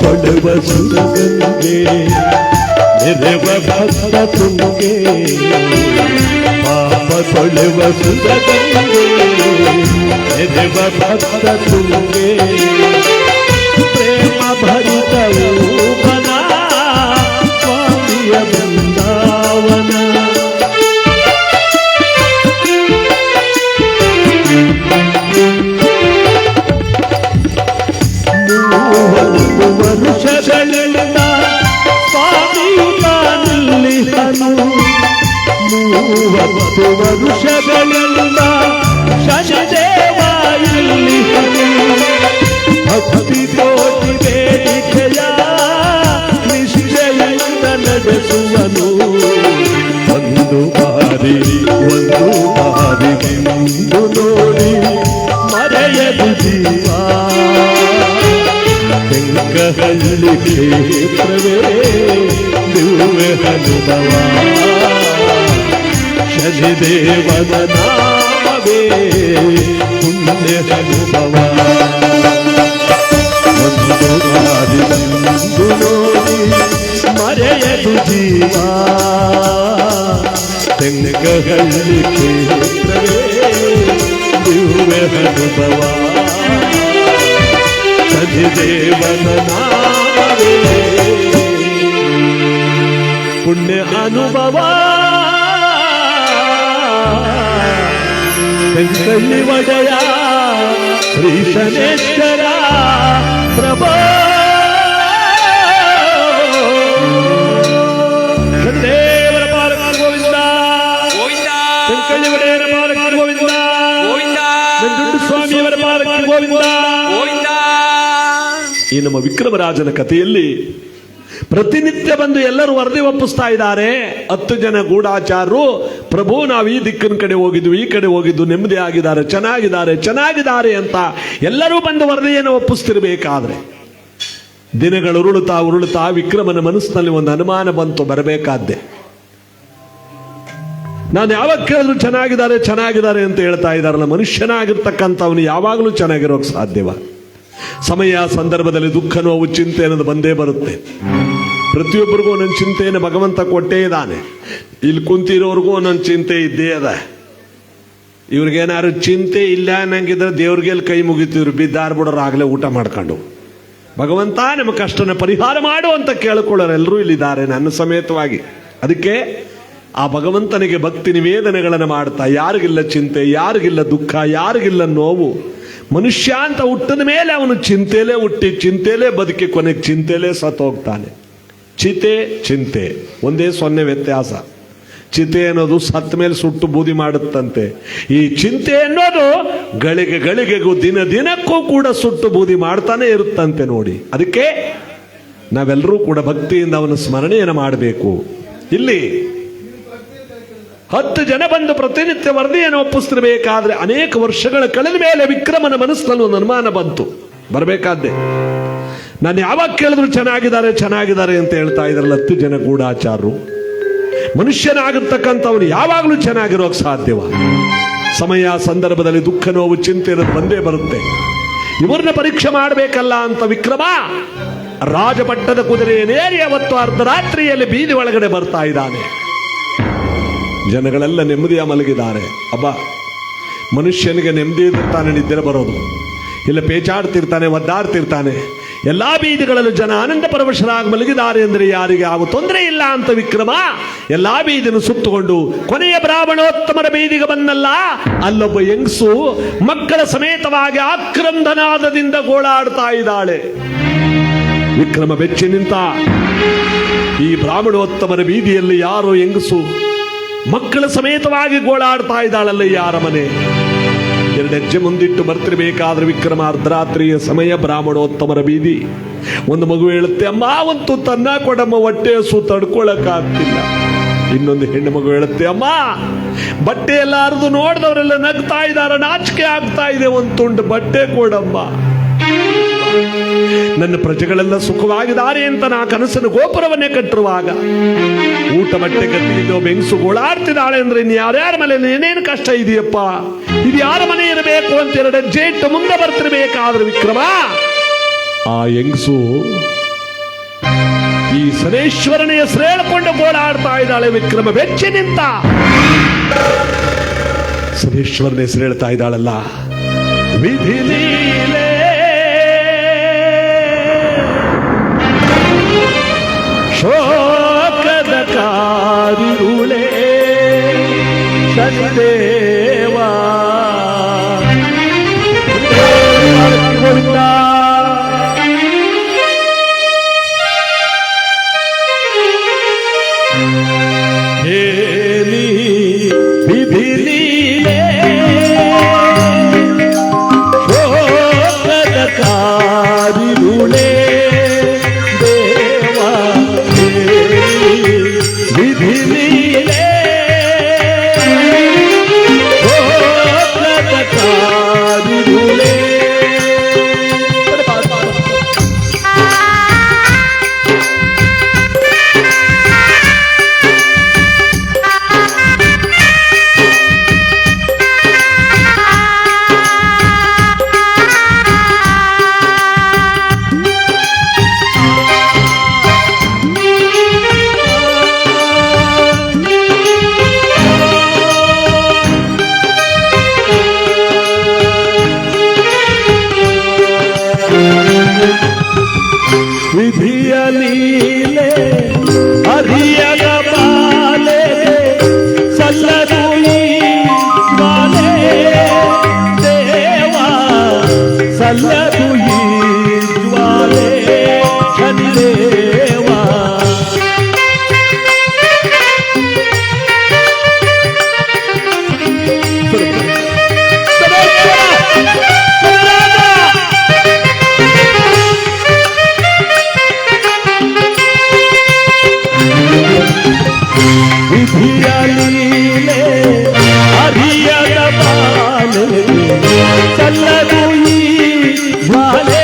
ತೊಳೆವ ಸುರಗಂಗೆ ನೆರೆವ ಭಕ್ತ ತುಂಗೆ ಪಾಪ ತೊಳೆವ ಸುರಗಂಗೆ ನೆರೆವ ಭಕ್ತ ತುಂಗೆ ಪ್ರೇಮ ಭರಿತವು ಮನ ಸ್ವಾಮಿಯ ಬೃಂದಾವನ ವರುಷಗಳಿಂದ ಸ್ವಾಮಿಯಲ್ಲಿ ಹನು 30 ವರುಷಗಳಿಂದ ಶನಿದೇವ ಇಲ್ಲಿ ಹನು ಭಕ್ತಿ ಕೋಟಿ ಬೇಡಿಕೆಯ ನಿಶ್ಚಯಿಂದ ನಡೆಸುವನು ಒಂದು ಬಾರಿ ಬಂದು ನೋಡಿ ಮರೆಯದು ಜೀವ ತೆಂಗಹಳ್ಳಿ ಕ್ಷೇತ್ರವೇ ದಿವ್ಯ ಅನುಭವ ಶನಿದೇವನ ನಾಮವೇ ಪುಣ್ಯ ಅನುಭವ ಒಂದು ಬಾರಿ ಬಂದು ನೋಡಿ ಮರೆಯದು ಜೀವ ತೆಂಗಹಳ್ಳಿ ಕ್ಷೇತ್ರವೇ ದಿವ್ಯ ಅನುಭವ ಶನಿದೇವನ ನಾಮವೇ ಪುಣ್ಯ ಅನುಭವ ತೆಂಗಳ್ಳಿ ಒಡೆಯ ಶ್ರೀ ಶನೇಶ್ವರ ಪ್ರಭೋ ಶನಿದೇವರ ಪಾಲಕ ಗೋವಿಂದ ತೆಂಗಳ್ಳಿ ಒಡೆಯರ ಪಾಲಕ ಗೋವಿಂದ ದುಡ್ಡು ಸ್ವಾಮಿಯವರ ಪಾಲಕ ಗೋವಿಂದ. ಈ ನಮ್ಮ ವಿಕ್ರಮರಾಜನ ಕಥೆಯಲ್ಲಿ ಪ್ರತಿನಿತ್ಯ ಬಂದು ಎಲ್ಲರೂ ವರದಿ ಒಪ್ಪಿಸ್ತಾ ಇದ್ದಾರೆ. 10 ಜನ ಗೂಢಾಚಾರರು, ಪ್ರಭು ನಾವು ಈ ದಿಕ್ಕಿನ ಕಡೆ ಹೋಗಿದ್ವು, ಈ ಕಡೆ ಹೋಗಿದ್ದು, ನೆಮ್ಮದಿ ಆಗಿದ್ದಾರೆ, ಚೆನ್ನಾಗಿದ್ದಾರೆ ಅಂತ ಎಲ್ಲರೂ ಬಂದು ವರದಿಯನ್ನು ಒಪ್ಪಿಸ್ತಿರ್ಬೇಕಾದ್ರೆ ದಿನಗಳು ಉರುಳುತ್ತಾ ವಿಕ್ರಮನ ಮನಸ್ಸಿನಲ್ಲಿ ಒಂದು ಅನುಮಾನ ಬಂತು, ಬರಬೇಕಾದ್ದೆ. ನಾನು ಯಾವಾಗ ಕೇಳಿದ್ರು ಚೆನ್ನಾಗಿದ್ದಾರೆ ಅಂತ ಹೇಳ್ತಾ ಇದ್ದಾರಲ್ಲ, ಮನುಷ್ಯನಾಗಿರ್ತಕ್ಕಂಥವನು ಯಾವಾಗಲೂ ಚೆನ್ನಾಗಿರೋಕೆ ಸಾಧ್ಯವ? ಸಮಯ ಸಂದರ್ಭದಲ್ಲಿ ದುಃಖ ನೋವು ಚಿಂತೆ ಅನ್ನೋದು ಬಂದೇ ಬರುತ್ತೆ. ಪ್ರತಿಯೊಬ್ಬರಿಗೂ ಒಂದೊಂದು ಚಿಂತೆಯನ್ನು ಭಗವಂತ ಕೊಟ್ಟೇ ಇದ್ದಾನೆ. ಇಲ್ಲಿ ಕುಂತಿರೋರ್ಗೂ ಒಂದೊಂದು ಚಿಂತೆ ಇದ್ದೇ ಅದ. ಇವ್ರಿಗೇನಾದ್ರು ಚಿಂತೆ ಇಲ್ಲ ಅನ್ನಂಗಿದ್ರೆ ದೇವ್ರಿಗೆಲ್ಲಿ ಕೈ ಮುಗಿತಿದ್ರು, ಬಿದ್ದಾರ್ ಬಿಡೋರು ಆಗಲೇ ಊಟ ಮಾಡ್ಕೊಂಡು. ಭಗವಂತ ನಮ್ಮ ಕಷ್ಟನ ಪರಿಹಾರ ಮಾಡು ಅಂತ ಕೇಳಿಕೊಳ್ಳೋರು ಎಲ್ಲರೂ ಇಲ್ಲಿದ್ದಾರೆ ನನ್ನ ಸಮೇತವಾಗಿ. ಅದಕ್ಕೆ ಆ ಭಗವಂತನಿಗೆ ಭಕ್ತಿ ನಿವೇದನೆಗಳನ್ನು ಮಾಡ್ತಾ, ಯಾರಿಗಿಲ್ಲ ಚಿಂತೆ, ಯಾರಿಗಿಲ್ಲ ದುಃಖ, ಯಾರಿಗಿಲ್ಲ ನೋವು. ಮನುಷ್ಯ ಅಂತ ಹುಟ್ಟಿದ ಮೇಲೆ ಅವನು ಚಿಂತೆಲೇ ಹುಟ್ಟಿ ಚಿಂತೆಲೇ ಬದುಕಿ ಕೊನೆಗೆ ಚಿಂತೆಲೇ ಸತ್ತೋಗ್ತಾನೆ. ಚಿತೆ ಚಿಂತೆ ಒಂದೇ ಸೊನ್ನೆ ವ್ಯತ್ಯಾಸ. ಚಿತೆ ಅನ್ನೋದು ಸತ್ತ ಮೇಲೆ ಸುಟ್ಟು ಬೂದಿ ಮಾಡುತ್ತಂತೆ. ಈ ಚಿಂತೆ ಅನ್ನೋದು ಗಳಿಗೆ ಗಳಿಗೆಗೂ ದಿನ ದಿನಕ್ಕೂ ಕೂಡ ಸುಟ್ಟು ಬೂದಿ ಮಾಡ್ತಾನೆ ಇರುತ್ತಂತೆ ನೋಡಿ. ಅದಕ್ಕೆ ನಾವೆಲ್ಲರೂ ಕೂಡ ಭಕ್ತಿಯಿಂದ ಅವನ ಸ್ಮರಣೆಯನ್ನು ಮಾಡಬೇಕು. ಇಲ್ಲಿ 10 ಜನ ಬಂದು ಪ್ರತಿನಿತ್ಯ ವರದಿಯನ್ನು ಒಪ್ಪಿಸ್ತಿರ್ಬೇಕಾದ್ರೆ ಅನೇಕ ವರ್ಷಗಳ ಕಳೆದ ಮೇಲೆ ವಿಕ್ರಮನ ಮನಸ್ಸಿನಲ್ಲಿ ಒಂದು ಅನುಮಾನ ಬಂತು. ಬರಬೇಕಾದ್ದೆ ನಾನು ಯಾವಾಗ ಕೇಳಿದ್ರು ಚೆನ್ನಾಗಿದ್ದಾರೆ ಅಂತ ಹೇಳ್ತಾ ಇದ್ರಲ್ಲ 10 ಜನ ಗೂಢಾಚಾರರು. ಮನುಷ್ಯನಾಗಿರ್ತಕ್ಕಂಥವನು ಯಾವಾಗಲೂ ಚೆನ್ನಾಗಿರೋಕೆ ಸಾಧ್ಯವ? ಸಮಯ ಸಂದರ್ಭದಲ್ಲಿ ದುಃಖ ನೋವು ಚಿಂತೆ ಇರೋದು ಬಂದೇ ಬರುತ್ತೆ. ಇವ್ರನ್ನ ಪರೀಕ್ಷೆ ಮಾಡಬೇಕಲ್ಲ ಅಂತ ವಿಕ್ರಮ ರಾಜಪಟ್ಟದ ಕುದುರೆಯನ್ನೇರಿ ಅವತ್ತು ಅರ್ಧರಾತ್ರಿಯಲ್ಲಿ ಬೀದಿ ಒಳಗಡೆ ಬರ್ತಾ ಇದ್ದಾನೆ. ಜನಗಳೆಲ್ಲ ನೆಮ್ಮದಿಯ ಮಲಗಿದ್ದಾರೆ. ಅಬ್ಬಾ, ಮನುಷ್ಯನಿಗೆ ನೆಮ್ಮದಿ ತಾನೆ ನಿದ್ರೆ ಬರೋದು. ಇಲ್ಲ ಪೇಚಾಡ್ತಿರ್ತಾನೆ, ಒದ್ದಾಡ್ತಿರ್ತಾನೆ. ಎಲ್ಲಾ ಬೀದಿಗಳಲ್ಲೂ ಜನ ಆನಂದ ಪರವಶರಾಗಿ ಮಲಗಿದ್ದಾರೆ ಅಂದರೆ ಯಾರಿಗೆ ಯಾವ ತೊಂದರೆ ಇಲ್ಲ ಅಂತ ವಿಕ್ರಮ ಎಲ್ಲಾ ಬೀದಿಯನ್ನು ಸುತ್ತುಕೊಂಡು ಕೊನೆಯ ಬ್ರಾಹ್ಮಣೋತ್ತಮರ ಬೀದಿಗೆ ಬಂದಲ್ಲ. ಅಲ್ಲೊಬ್ಬ ಹೆಂಗಸು ಮಕ್ಕಳ ಸಮೇತವಾಗಿ ಆಕ್ರಂದನಾದದಿಂದ ಗೋಳಾಡ್ತಾ ಇದ್ದಾಳೆ. ವಿಕ್ರಮ ಬೆಚ್ಚಿ ನಿಂತ. ಈ ಬ್ರಾಹ್ಮಣೋತ್ತಮರ ಬೀದಿಯಲ್ಲಿ ಯಾರೋ ಹೆಂಗಸು ಮಕ್ಕಳ ಸಮೇತವಾಗಿ ಗೋಳಾಡ್ತಾ ಇದ್ದಾಳಲ್ಲ, ಯಾರ ಮನೆ? 2 ಹೆಜ್ಜೆ ಮುಂದಿಟ್ಟು ಬರ್ತಿರ್ಬೇಕಾದ್ರೆ ವಿಕ್ರಮ ಅರ್ಧರಾತ್ರಿಯ ಸಮಯ ಬ್ರಾಹ್ಮಣೋತ್ತಮರ ಬೀದಿ. ಒಂದು ಮಗು ಹೇಳುತ್ತೆ, ಅಮ್ಮ ಒಂದು ತನ್ನ ಕೊಡಮ್ಮ, ಹೊಟ್ಟೆ ಹಸು ತಡ್ಕೊಳಕ್ಕಾಗ್ತಿಲ್ಲ. ಇನ್ನೊಂದು ಹೆಣ್ಣು ಮಗು ಹೇಳುತ್ತೆ, ಅಮ್ಮ ಬಟ್ಟೆ ಎಲ್ಲ ಹರಿದು ನೋಡಿದವರೆಲ್ಲ ನಗ್ತಾ ಇದ್ದಾರೆ, ನಾಚಿಕೆ ಆಗ್ತಾ ಇದೆ, ಒಂದು ತುಂಡು ಬಟ್ಟೆ ಕೊಡಮ್ಮ. ನನ್ನ ಪ್ರಜೆಗಳೆಲ್ಲ ಸುಖವಾಗಿದ್ದಾರೆ ಅಂತ ನಾ ಕನಸನ್ನು ಗೋಪುರವನ್ನೇ ಕಟ್ಟಿರುವಾಗ ಊಟ ಬಟ್ಟೆ ಗತಿಯಿಂದ ಬೆಂಗಸು ಗೋಳಾಡ್ತಿದ್ದಾಳೆ ಅಂದ್ರೆ ಇನ್ನು ಯಾರ್ಯಾರ ಮನೆ ಏನೇನು ಕಷ್ಟ ಇದೆಯಪ್ಪ, ಇದು ಯಾರ ಮನೆ ಇರಬೇಕು ಅಂತ 2 ಹೆಜ್ಜೆ ಇಟ್ಟು ಮುಂದೆ ಬರ್ತಿರ್ಬೇಕಾದ್ರೆ ವಿಕ್ರಮ ಆ ಹೆಂಗಸು ಈ ಸನೇಶ್ವರನ ಹೆಸರು ಹೇಳ್ಕೊಂಡು ಗೋಳಾಡ್ತಾ ಇದ್ದಾಳೆ. ವಿಕ್ರಮ ಬೆಚ್ಚಿ ನಿಂತ. ಸನೇಶ್ವರನ ಹೆಸರು ಹೇಳ್ತಾ ಇದ್ದಾಳಲ್ಲ, ವಿಧಿ ಲೀಲೆ ಶೋಕದ ಕಾರಿರುಳೆ ಶನಿದೇವಾ ಹೇಲಿ ವಿಧಿ ಲೀಲೆ ಶೋಕದ ಕಾರಿರುಳೆ ವಿಧಿ ಲೀಲೆ ಶೋಕದ ಕಾರಿರುಳೆ. ವಿಧಿಯ ಲೀಲೆ ಹರಿಯದ ಬಾಲೆ ಸಲ್ಲದು ಈ ಬಾಲೆ ದೇವ, ಸಲ್ಲದು ಈ ಜ್ವಾಲೆ ಶನಿದೇವ. ವಿಧಿಯ ಲೀಲೆ ಹರಿಯದ ಬಾಲೆ ಸಲ್ಲದು ಈ ಜ್ವಾಲೆ,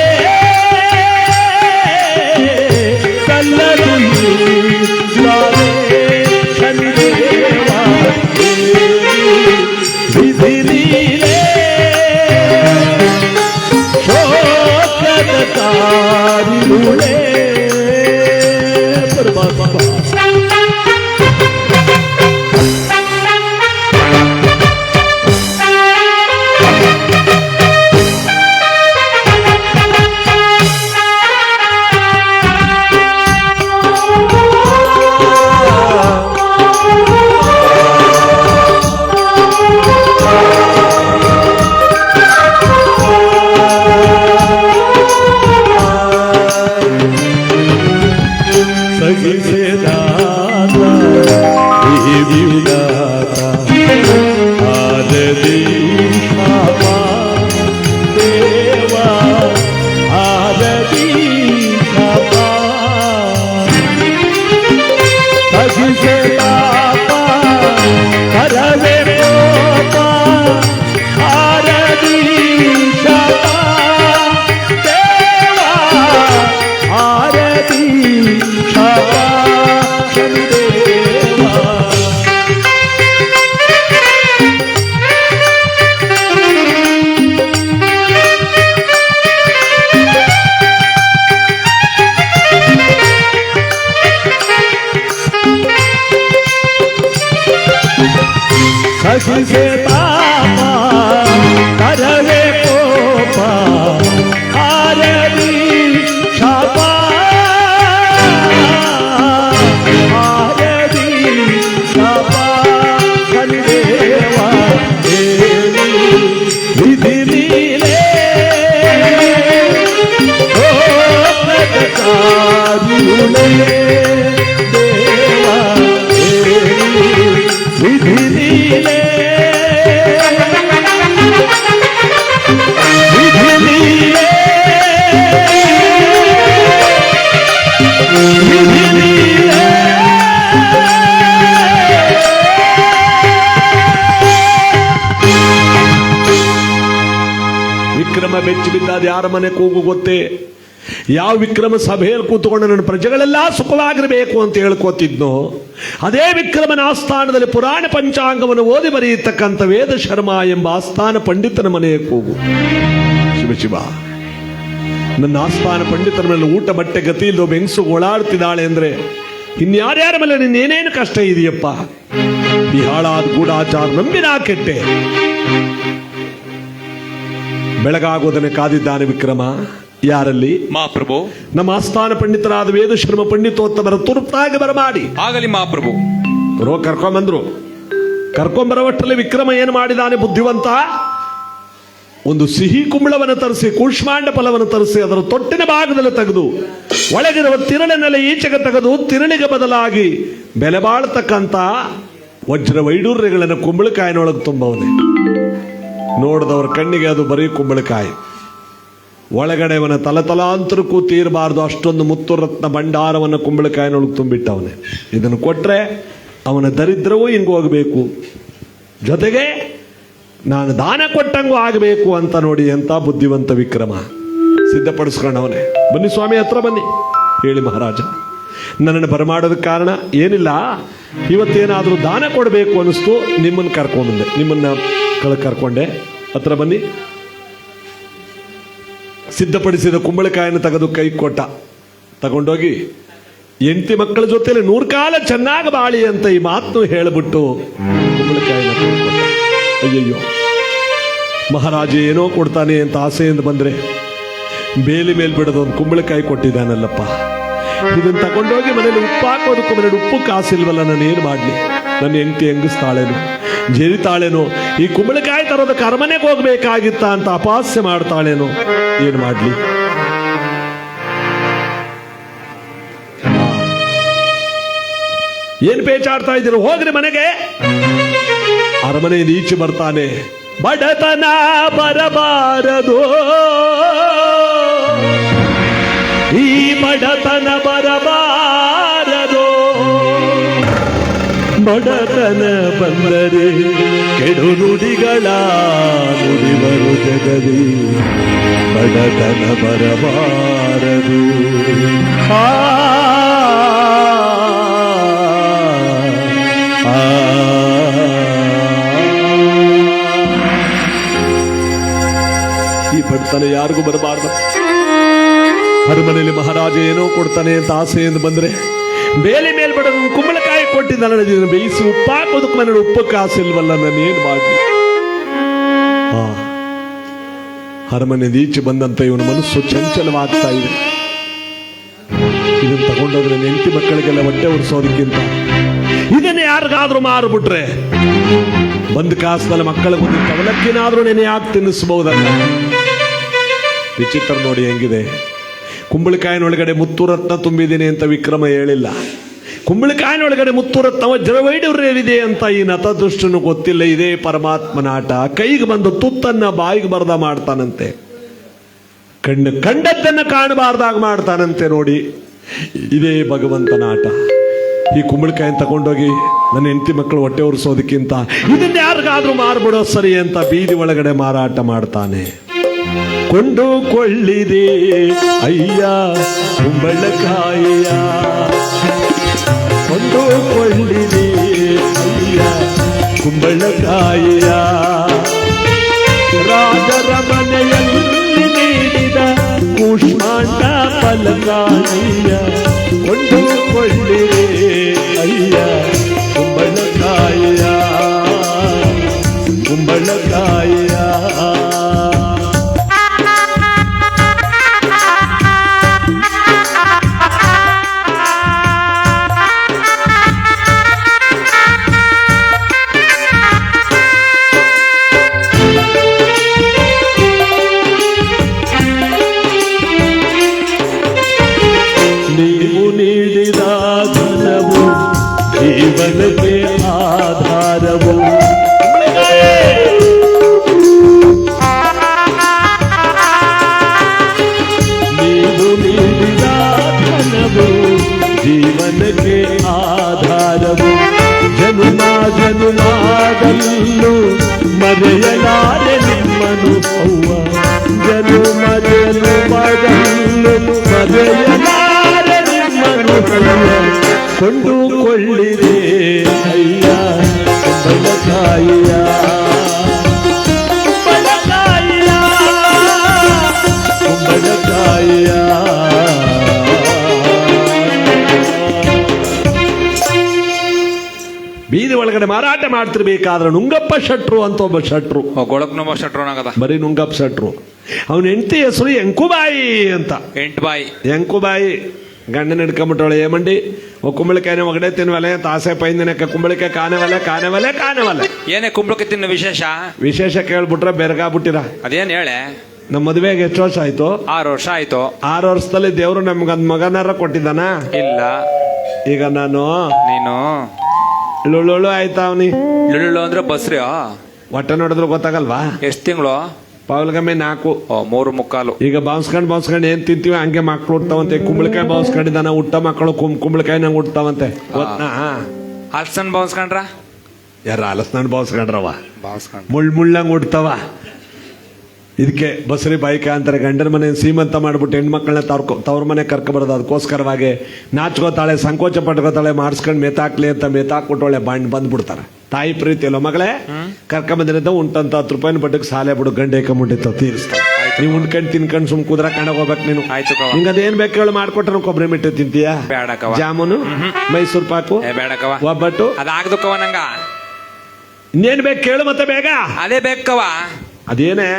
ಸಲ್ಲದು ಈ ಜ್ವಾಲೆ ಶನಿದೇವ. ವಿಧಿ ಲೀಲೆ ಶೋಕದ ಕಾರಿರುಳೆ. ಸಹಿಸೆ ತಾಪ ಕರವೇ ಕೋಪ ಆರದಿ ಶಾಪ ಆರದಿ ಶಾಪ ಕಲಿದೇವ ವಿಧಿ ನೀಲೇ ಕಾರುಣೆ ದೇವ ವಿಧಿ ನೀಲೇ ವಿಧಿ ನೀಲೇ ವಿಧಿ ನೀಲೇ ವಿಕ್ರಮ ಬೆಚ್ಚಿ ಬಿದ್ದಾದ ಯಾರ ಮನೆ ಕೂಗು ಗೊತ್ತೇ? ಯಾವ ವಿಕ್ರಮ ಸಭೆಯಲ್ಲಿ ಕೂತ್ಕೊಂಡು ನನ್ನ ಪ್ರಜೆಗಳೆಲ್ಲ ಸುಖವಾಗಿರಬೇಕು ಅಂತ ಹೇಳ್ಕೋತಿದ್ನೋ ಅದೇ ವಿಕ್ರಮನ ಆಸ್ಥಾನದಲ್ಲಿ ಪುರಾಣ ಪಂಚಾಂಗವನ್ನು ಓದಿ ಬರೆಯತಕ್ಕಂಥ ವೇದ ಶರ್ಮ ಎಂಬ ಆಸ್ಥಾನ ಪಂಡಿತನ ಮನೆಯ ಕೂಗು. ಶಿವ ಶಿವ, ನನ್ನ ಆಸ್ಥಾನ ಪಂಡಿತರ ಮೇಲೆ ಊಟ ಬಟ್ಟೆ ಗತಿ ಇಲ್ಲೋ ಬೆಂಗಸು ಓಡಾಡ್ತಿದ್ದಾಳೆ ಅಂದ್ರೆ ಇನ್ಯಾರ್ಯಾರ ಮೇಲೆ ನಿನ್ನೇನೇನು ಕಷ್ಟ ಇದೆಯಪ್ಪ? ಈ ಹಾಳಾದ ಗೂಢಾಚಾರ ನಂಬಿನ ಕೆಟ್ಟೆ. ಬೆಳಗಾಗೋದನ್ನು ಕಾದಿದ್ದಾನೆ ವಿಕ್ರಮ. ಯಾರಲ್ಲಿ? ಮಹಾಪ್ರಭು. ನಮ್ಮ ಆಸ್ಥಾನ ಪಂಡಿತರಾದ ವೇದ ಶರ್ಮ ಪಂಡಿತೋತ್ತಮರ ತುರ್ತಾಗಿ ಬರಮಾಡಿ. ಆಗಲಿ ಮಹಾಪ್ರಭು. ಕರ್ಕೊಂಬರವಷ್ಟರಲ್ಲಿ ವಿಕ್ರಮ ಏನು ಮಾಡಿದಾನೆ ಬುದ್ಧಿವಂತ? ಒಂದು ಸಿಹಿ ಕುಂಬಳವನ್ನು ತರಿಸಿ ಕೂಷ್ಮಾಂಡ ಫಲವನ್ನು ತರಿಸಿ ಅದರ ತೊಟ್ಟಿನ ಭಾಗದಲ್ಲಿ ತೆಗೆದು ಒಳಗಿರುವ ತಿರಳಿನೆಲೆ ಈಚೆಗೆ ತೆಗೆದು ತಿರಳಿಗೆ ಬದಲಾಗಿ ಬೆಲೆ ಬಾಳ್ತಕ್ಕಂಥ ವಜ್ರ ವೈಡೂರ್ಯಗಳನ್ನು ಕುಂಬಳಕಾಯಿನೊಳಗೆ ತುಂಬವನೆ. ನೋಡಿದವರ ಕಣ್ಣಿಗೆ ಅದು ಬರೀ ಕುಂಬಳಕಾಯಿ. ಒಳಗಡೆ ಅವನ ತಲತಲಾಂತರಕ್ಕೂ ತೀರಬಾರ್ದು ಅಷ್ಟೊಂದು ಮುತ್ತು ರತ್ನ ಭಂಡಾರವನ್ನು ಕುಂಬಳಕಾಯಿನೊಳಗೆ ತುಂಬಿಟ್ಟವನೇ. ಇದನ್ನು ಕೊಟ್ಟರೆ ಅವನ ದರಿದ್ರವೂ ಹಿಂಗೆ ಹೋಗಬೇಕು, ಜೊತೆಗೆ ನಾನು ದಾನ ಕೊಟ್ಟಂಗೂ ಆಗಬೇಕು ಅಂತ ನೋಡಿ ಅಂತ ಬುದ್ಧಿವಂತ ವಿಕ್ರಮ ಸಿದ್ಧಪಡಿಸ್ಕೊಂಡವನೇ. ಬನ್ನಿ ಸ್ವಾಮಿ, ಹತ್ರ ಬನ್ನಿ ಹೇಳಿ ಮಹಾರಾಜ. ನನ್ನನ್ನು ಬರಮಾಡೋದಕ್ಕೆ ಕಾರಣ ಏನಿಲ್ಲ, ಇವತ್ತೇನಾದರೂ ದಾನ ಕೊಡಬೇಕು ಅನ್ನಿಸ್ತು, ನಿಮ್ಮನ್ನು ಕರ್ಕೊಂಡೆ, ನಿಮ್ಮನ್ನು ಕರ್ಕೊಂಡೆ. ಹತ್ರ ಬನ್ನಿ. ಸಿದ್ಧಪಡಿಸಿದ ಕುಂಬಳಕಾಯನ್ನು ತೆಗೆದು ಕೈ ಕೊಟ್ಟ. ತಗೊಂಡೋಗಿ ಹೆಂಡತಿ ಮಕ್ಕಳ ಜೊತೆಲಿ 100 ಕಾಲ ಚೆನ್ನಾಗಿ ಬಾಳಿ ಅಂತ ಈ ಮಾತನ್ನು ಹೇಳಿಬಿಟ್ಟು ಕುಂಬಳಕಾಯಿನ ಕೊಟ್ಟ. ಅಯ್ಯಯ್ಯೋ, ಮಹಾರಾಜ ಏನೋ ಕೊಡ್ತಾನೆ ಅಂತ ಆಸೆಯಿಂದ ಬಂದ್ರೆ ಬೇಲಿ ಮೇಲೆ ಬಿಡೋದು ಒಂದು ಕುಂಬಳಕಾಯಿ ಕೊಟ್ಟಿದ್ದಾನಲ್ಲಪ್ಪ. ಇದನ್ನು ತಗೊಂಡೋಗಿ ಮನೇಲಿ ಉಪ್ಪು ಹಾಕೋದಕ್ಕೂ ಮನೇಲಿ ಉಪ್ಪು ಕಾಸಿಲ್ವಲ್ಲ, ನಾನು ಏನು ಮಾಡಲಿ? ನನ್ನ ಹೆಂಡತಿ ಹೆಂಗಿಸ್ತಾಳೇನು, ಜರಿತಾಳೇನೋ, ಈ ಕುಂಬಳಕಾಯಿ ತರೋದಕ್ಕೆ ಅರಮನೆಗೆ ಹೋಗ್ಬೇಕಾಗಿತ್ತ ಅಂತ ಅಪಹಾಸ್ಯ ಮಾಡ್ತಾಳೇನೋ, ಏನು ಮಾಡಲಿ? ಏನ್ ಪೇಚಾಡ್ತಾ ಇದ್ದೀರ? ಹೋಗ್ರಿ ಮನೆಗೆ. ಅರಮನೆಯಲ್ಲಿ ಈಚೆ ಬರ್ತಾನೆ. ಬಡತನ ಬರಬಾರದು, ಈ ಬಡತನ ಬರಬಾರದು, ಬಡತನ ಬಂದರೆ ಕೆಡು ನುಡಿಗಳ ನುಡಿವರು ಜಗದಿ, ಬಡತನ ಬರಬಾರದು. ಈ ಬಡತನ ಯಾರಿಗೂ ಬರಬಾರ್ದು. ಅರಮನೆಯಲ್ಲಿ ಮಹಾರಾಜ ಏನೋ ಕೊಡ್ತಾನೆ ಅಂತ ಆಸೆಯಿಂದ ಬಂದ್ರೆ ಬೇಲಿ ಮೇಲ್ ಬಡ ಕುಂಬಳಕಾಯಿ ಕೊಟ್ಟಿದ್ದಲ್ಲ ಇದನ್ನು ಬೇಯಿಸಿ ಉಪ್ಪಾಕೋದಕ್ಕೆ ಮನೆ ಉಪ್ಪು ಕಾಸಿಲ್ವಲ್ಲ ನಾನೇನು ಮಾಡಲಿ. ಅರಮನೆಯಿಂದ ಈಚೆ ಬಂದಂತ ಇವನ ಮನಸ್ಸು ಚಂಚಲವಾಗ್ತಾ ಇದೆ. ಇದನ್ನು ತಗೊಂಡೋದ್ರೆ ಹೆಂಡತಿ ಮಕ್ಕಳಿಗೆಲ್ಲ ಹೊಟ್ಟೆ ಉರಿಸೋದಕ್ಕಿಂತ ಇದನ್ನ ಯಾರಿಗಾದ್ರೂ ಮಾರ್ಬಿಟ್ರೆ ಬಂದ್ ಕಾಸದಲ್ಲಿ ಮಕ್ಕಳಿಗೆ ಒಂದು ಕವಲಕ್ಕಿನಾದ್ರೂ ನೆನೆ ಹಾಕಿ ತಿನ್ನಿಸಬಹುದಲ್ಲ. ವಿಚಿತ್ರ ನೋಡಿ ಹೆಂಗಿದೆ. ಕುಂಬಳಕಾಯಿನೊಳಗಡೆ ಮುತ್ತುರತ್ನ ತುಂಬಿದ್ದೀನಿ ಅಂತ ವಿಕ್ರಮ ಹೇಳಿಲ್ಲ. ಕುಂಬಳಕಾಯಿನೊಳಗಡೆ ಮುತ್ತುರತ್ನ ವಜ್ರವೈಡೂರ್ಯವಿದೆ ಅಂತ ಈ ನತದೃಷ್ಟನು ಗೊತ್ತಿಲ್ಲ. ಇದೇ ಪರಮಾತ್ಮನ ಆಟ. ಕೈಗೆ ಬಂದು ತುತ್ತನ್ನ ಬಾಯಿಗೆ ಬರದ ಮಾಡ್ತಾನಂತೆ, ಕಂಡದ್ದನ್ನ ಕಾಣಬಾರ್ದಾಗ ಮಾಡ್ತಾನಂತೆ. ನೋಡಿ, ಇದೇ ಭಗವಂತನ ಆಟ. ಈ ಕುಂಬಳಕಾಯಿನ ತಗೊಂಡೋಗಿ ನನ್ನ ಹೆಂಡತಿ ಮಕ್ಕಳು ಹೊಟ್ಟೆ ಉರಿಸೋದಕ್ಕಿಂತ ಇದನ್ನ ಯಾರಿಗಾದ್ರೂ ಮಾರ್ಬಿಡೋ ಸರಿ ಅಂತ ಬೀದಿ ಒಳಗಡೆ ಮಾರಾಟ ಮಾಡ್ತಾನೆ. ಕೊಂಡುಕೊಳ್ಳಿದೆ ಅಯ್ಯ ಕುಂಬಳಕಾಯಿಯ, ಕೊಂಡುಕೊಳ್ಳಿದೆ ಅಯ್ಯ ಕುಂಬಳಕಾಯಿಯ. ರಾಜರ ಮನೆಯಲ್ಲಿ ನೀಡಿದ ಕೂಷ್ಮಾಂಡ ಫಲಕಾಯಿಯ, ಕೊಂಡುಕೊಳ್ಳಿದೆ ಅಯ್ಯ ಕುಂಬಳಕಾಯಿಯ, ಕುಂಬಳಕಾಯಿಯ. ನೀವು ನೀಡಿದ ಧನವು ಜೀವನಕ್ಕೆ ಆಧಾರವು. ನೀವು ನೀಡಿದ ಧನವು ಜೀವನಕ್ಕೆ ಆಧಾರವು. ಜನುಮ ಜನುಮಾದಲ್ಲೂ ಮರೆಯಲಾರೆ ನಿಮ್ಮನು ಅವ್ವ, ಜನುಮ ಜನುಮದಲ್ಲೂ ಮರೆಯಲಾರೆ ನಿಮ್ಮನು ಅವ್ವ. ಕೊಂಡುಕೊಳ್ಳಿದೆ ಅಯ್ಯ ಕುಂಬಳಕಾಯಿಯ, ಕುಂಬಳಕಾಯಿಯ, ಕುಂಬಳಕಾಯಿಯ. ಬೀದಿ ಒಳಗಡೆ ಮಾರಾಟ ಮಾಡ್ತಿರ್ಬೇಕಾದ್ರೆ ನುಂಗಪ್ಪ ಶೆಟ್ರು ಅಂತ ಒಬ್ಬ ಶೆಟ್ರು, ಗೊಳಕ್ನೊಬ್ಬ ಶೆಟ್ರೋನಾಗದ, ಬರೀ ನುಂಗಪ್ಪ ಶೆಟ್ರು. ಅವನ ಹೆಂಡತಿ ಹೆಸರು ಎಂಕುಬಾಯಿ ಅಂತ. ಎಂಟುಬಾಯಿ ಎಂಕುಬಾಯಿ ಗಂಡನ ಹಿಡ್ಕೊಂಬಿಟ್ಟವಳೆ. ಏಮಂಡಿ ಕುಂಬಳಕಾಯಿನ ಒಗಡೆ ತಿನ್ವಲೆ ಅಂತ ಆಸೆ ಪೈಂದಿನಕ್ಕೆ ಕುಂಬಳಕಾಯಿ ಕಾಣವಲೆ ಕಾಣವಲೆ ಕಾಣವಲೆ. ಏನೇ ಕುಂಬಳಕಾಯಿ ತಿನ್ನ ವಿಶೇಷ? ವಿಶೇಷ ಕೇಳ್ಬಿಟ್ರೆ ಬೆರಗಾಗ್ಬಿಟ್ಟಿರ. ಅದೇನ್ ಹೇಳೆ? ನಮ್ಮ ಮದುವೆಗೆ ಎಷ್ಟು ವರ್ಷ ಆಯ್ತು? 6 ವರ್ಷ ಆಯ್ತು. 6 ವರ್ಷದಲ್ಲಿ ದೇವ್ರು ನಮ್ಗೊಂದ್ ಮಗನಾರ ಕೊಟ್ಟಿದ್ದಾನ? ಇಲ್ಲ. ಈಗ ನಾನು ನೀನು ಲುಳ್ಳು ಆಯ್ತಾ ಅವನಿ? ಲುಳ್ಳು ಅಂದ್ರೆ ಬಸ್ರಿ ಹೊಟ್ಟೆ ನೋಡಿದ್ರು ಗೊತ್ತಾಗಲ್ವಾ? ಎಷ್ಟ್ ತಿಂಗಳು? ಪಾವಲ್ಗಮ್ಮೆ 4. 3 ಮುಕ್ಕಾಲು. ಈಗ ಬಾವ್ಸ್ಕೊಂಡ್ ಏನ್ ತಿಂತೀವಿ ಹಂಗೆ ಮಕ್ಳು ಹುಡ್ತಾವಂತೆ. ಕುಂಬಳಕಾಯಿ ಬಾವ್ಸ್ಕೊಂಡಿದ್ದಾನ, ಹುಟ್ಟ ಮಕ್ಕಳು ಕುಂಬಳಕಾಯಿ ನಂಗೆ ಹುಡ್ತಾವಂತೆ. ಹಲ್ಸನ್ ಬಾವ್ಸ್ಕೊಂಡ್ರ? ಯಾರ ಹಲಸ್ನಾಡ್ ಬಾವ್ಸ್ಕೊಂಡ್ರವ? ಬಾವ್ಸ್ಕೊಂಡ್ ಮುಳ್ಳಂಗ್ ಹುಡ್ತಾವ. ಇದಕ್ಕೆ ಬಸರಿ ಬಾಯಿಕ ಅಂತಾರೆ. ಗಂಡನ ಮನೆ ಸೀಮಂತ ಮಾಡ್ಬಿಟ್ಟು ಹೆಣ್ಮಕ್ಳನ್ನ ತವ್ರ ಮನೆ ಕರ್ಕೊಬರೋದು. ಅದಕ್ಕೋಸ್ಕರವಾಗಿ ನಾಚ್ಕೋತಾಳೆ, ಸಂಕೋಚ ಪಟ್ಕೋತಾಳೆ, ಮಾಡಿಸ್ಕೊಂಡು ಮೆತಾಕ್ಲಿ ಅಂತ ಮೆತಾಕ್ಬಿಟ್ಟೊಳ್ಳೆ ಬಂದ್ಬಿಡ್ತಾರೆ. ತಾಯಿ ಪ್ರೀತಿ ಅಲ್ಲ ಮಗಳೇ, ಕರ್ಕೊಂಬಂದಿರಂತ ಉಂಟಂತ 10 ರೂಪಾಯಿನ ಬಡ್ಡಕ್ಕೆ ಸಾಲೆ ಬಿಡು, ಗಂಡ ಏಕಂಬಿಟ್ಟಿರ್ತಾವ ತೀರಿಸ್ತಾವ. ನೀವು ಉಣ್ಕೊಂಡು ತಿನ್ಕೊಂಡು ಸುಮ್ ಕುದ್ರ ಕಂಡಾಗ ಹೋಗ್ಬೇಕು ನೀನು. ನಿಂಗೆ ಅದೇನ್ ಬೇಕು ಹೇಳು ಮಾಡ್ಕೊಟ್ರೆ ಕೊಬ್ಬರಿ ಮಿಟ್ಟು ತಿಂತೀಯಾ? ಬೇಡಕವ. ಜಾಮೂನು, ಮೈಸೂರು ಪಾಕು, ಬೇಡಕವ. ಒಬ್ಬಟ್ಟು ಅದಾಗದಕ್ಕವ ನಂಗ. ಇನ್ನೇನ್ ಬೇಕು ಕೇಳು ಮತ್ತೆ ಬೇಗ. ಅದೇ ಬೇಕವ. ಅದೇನೇ?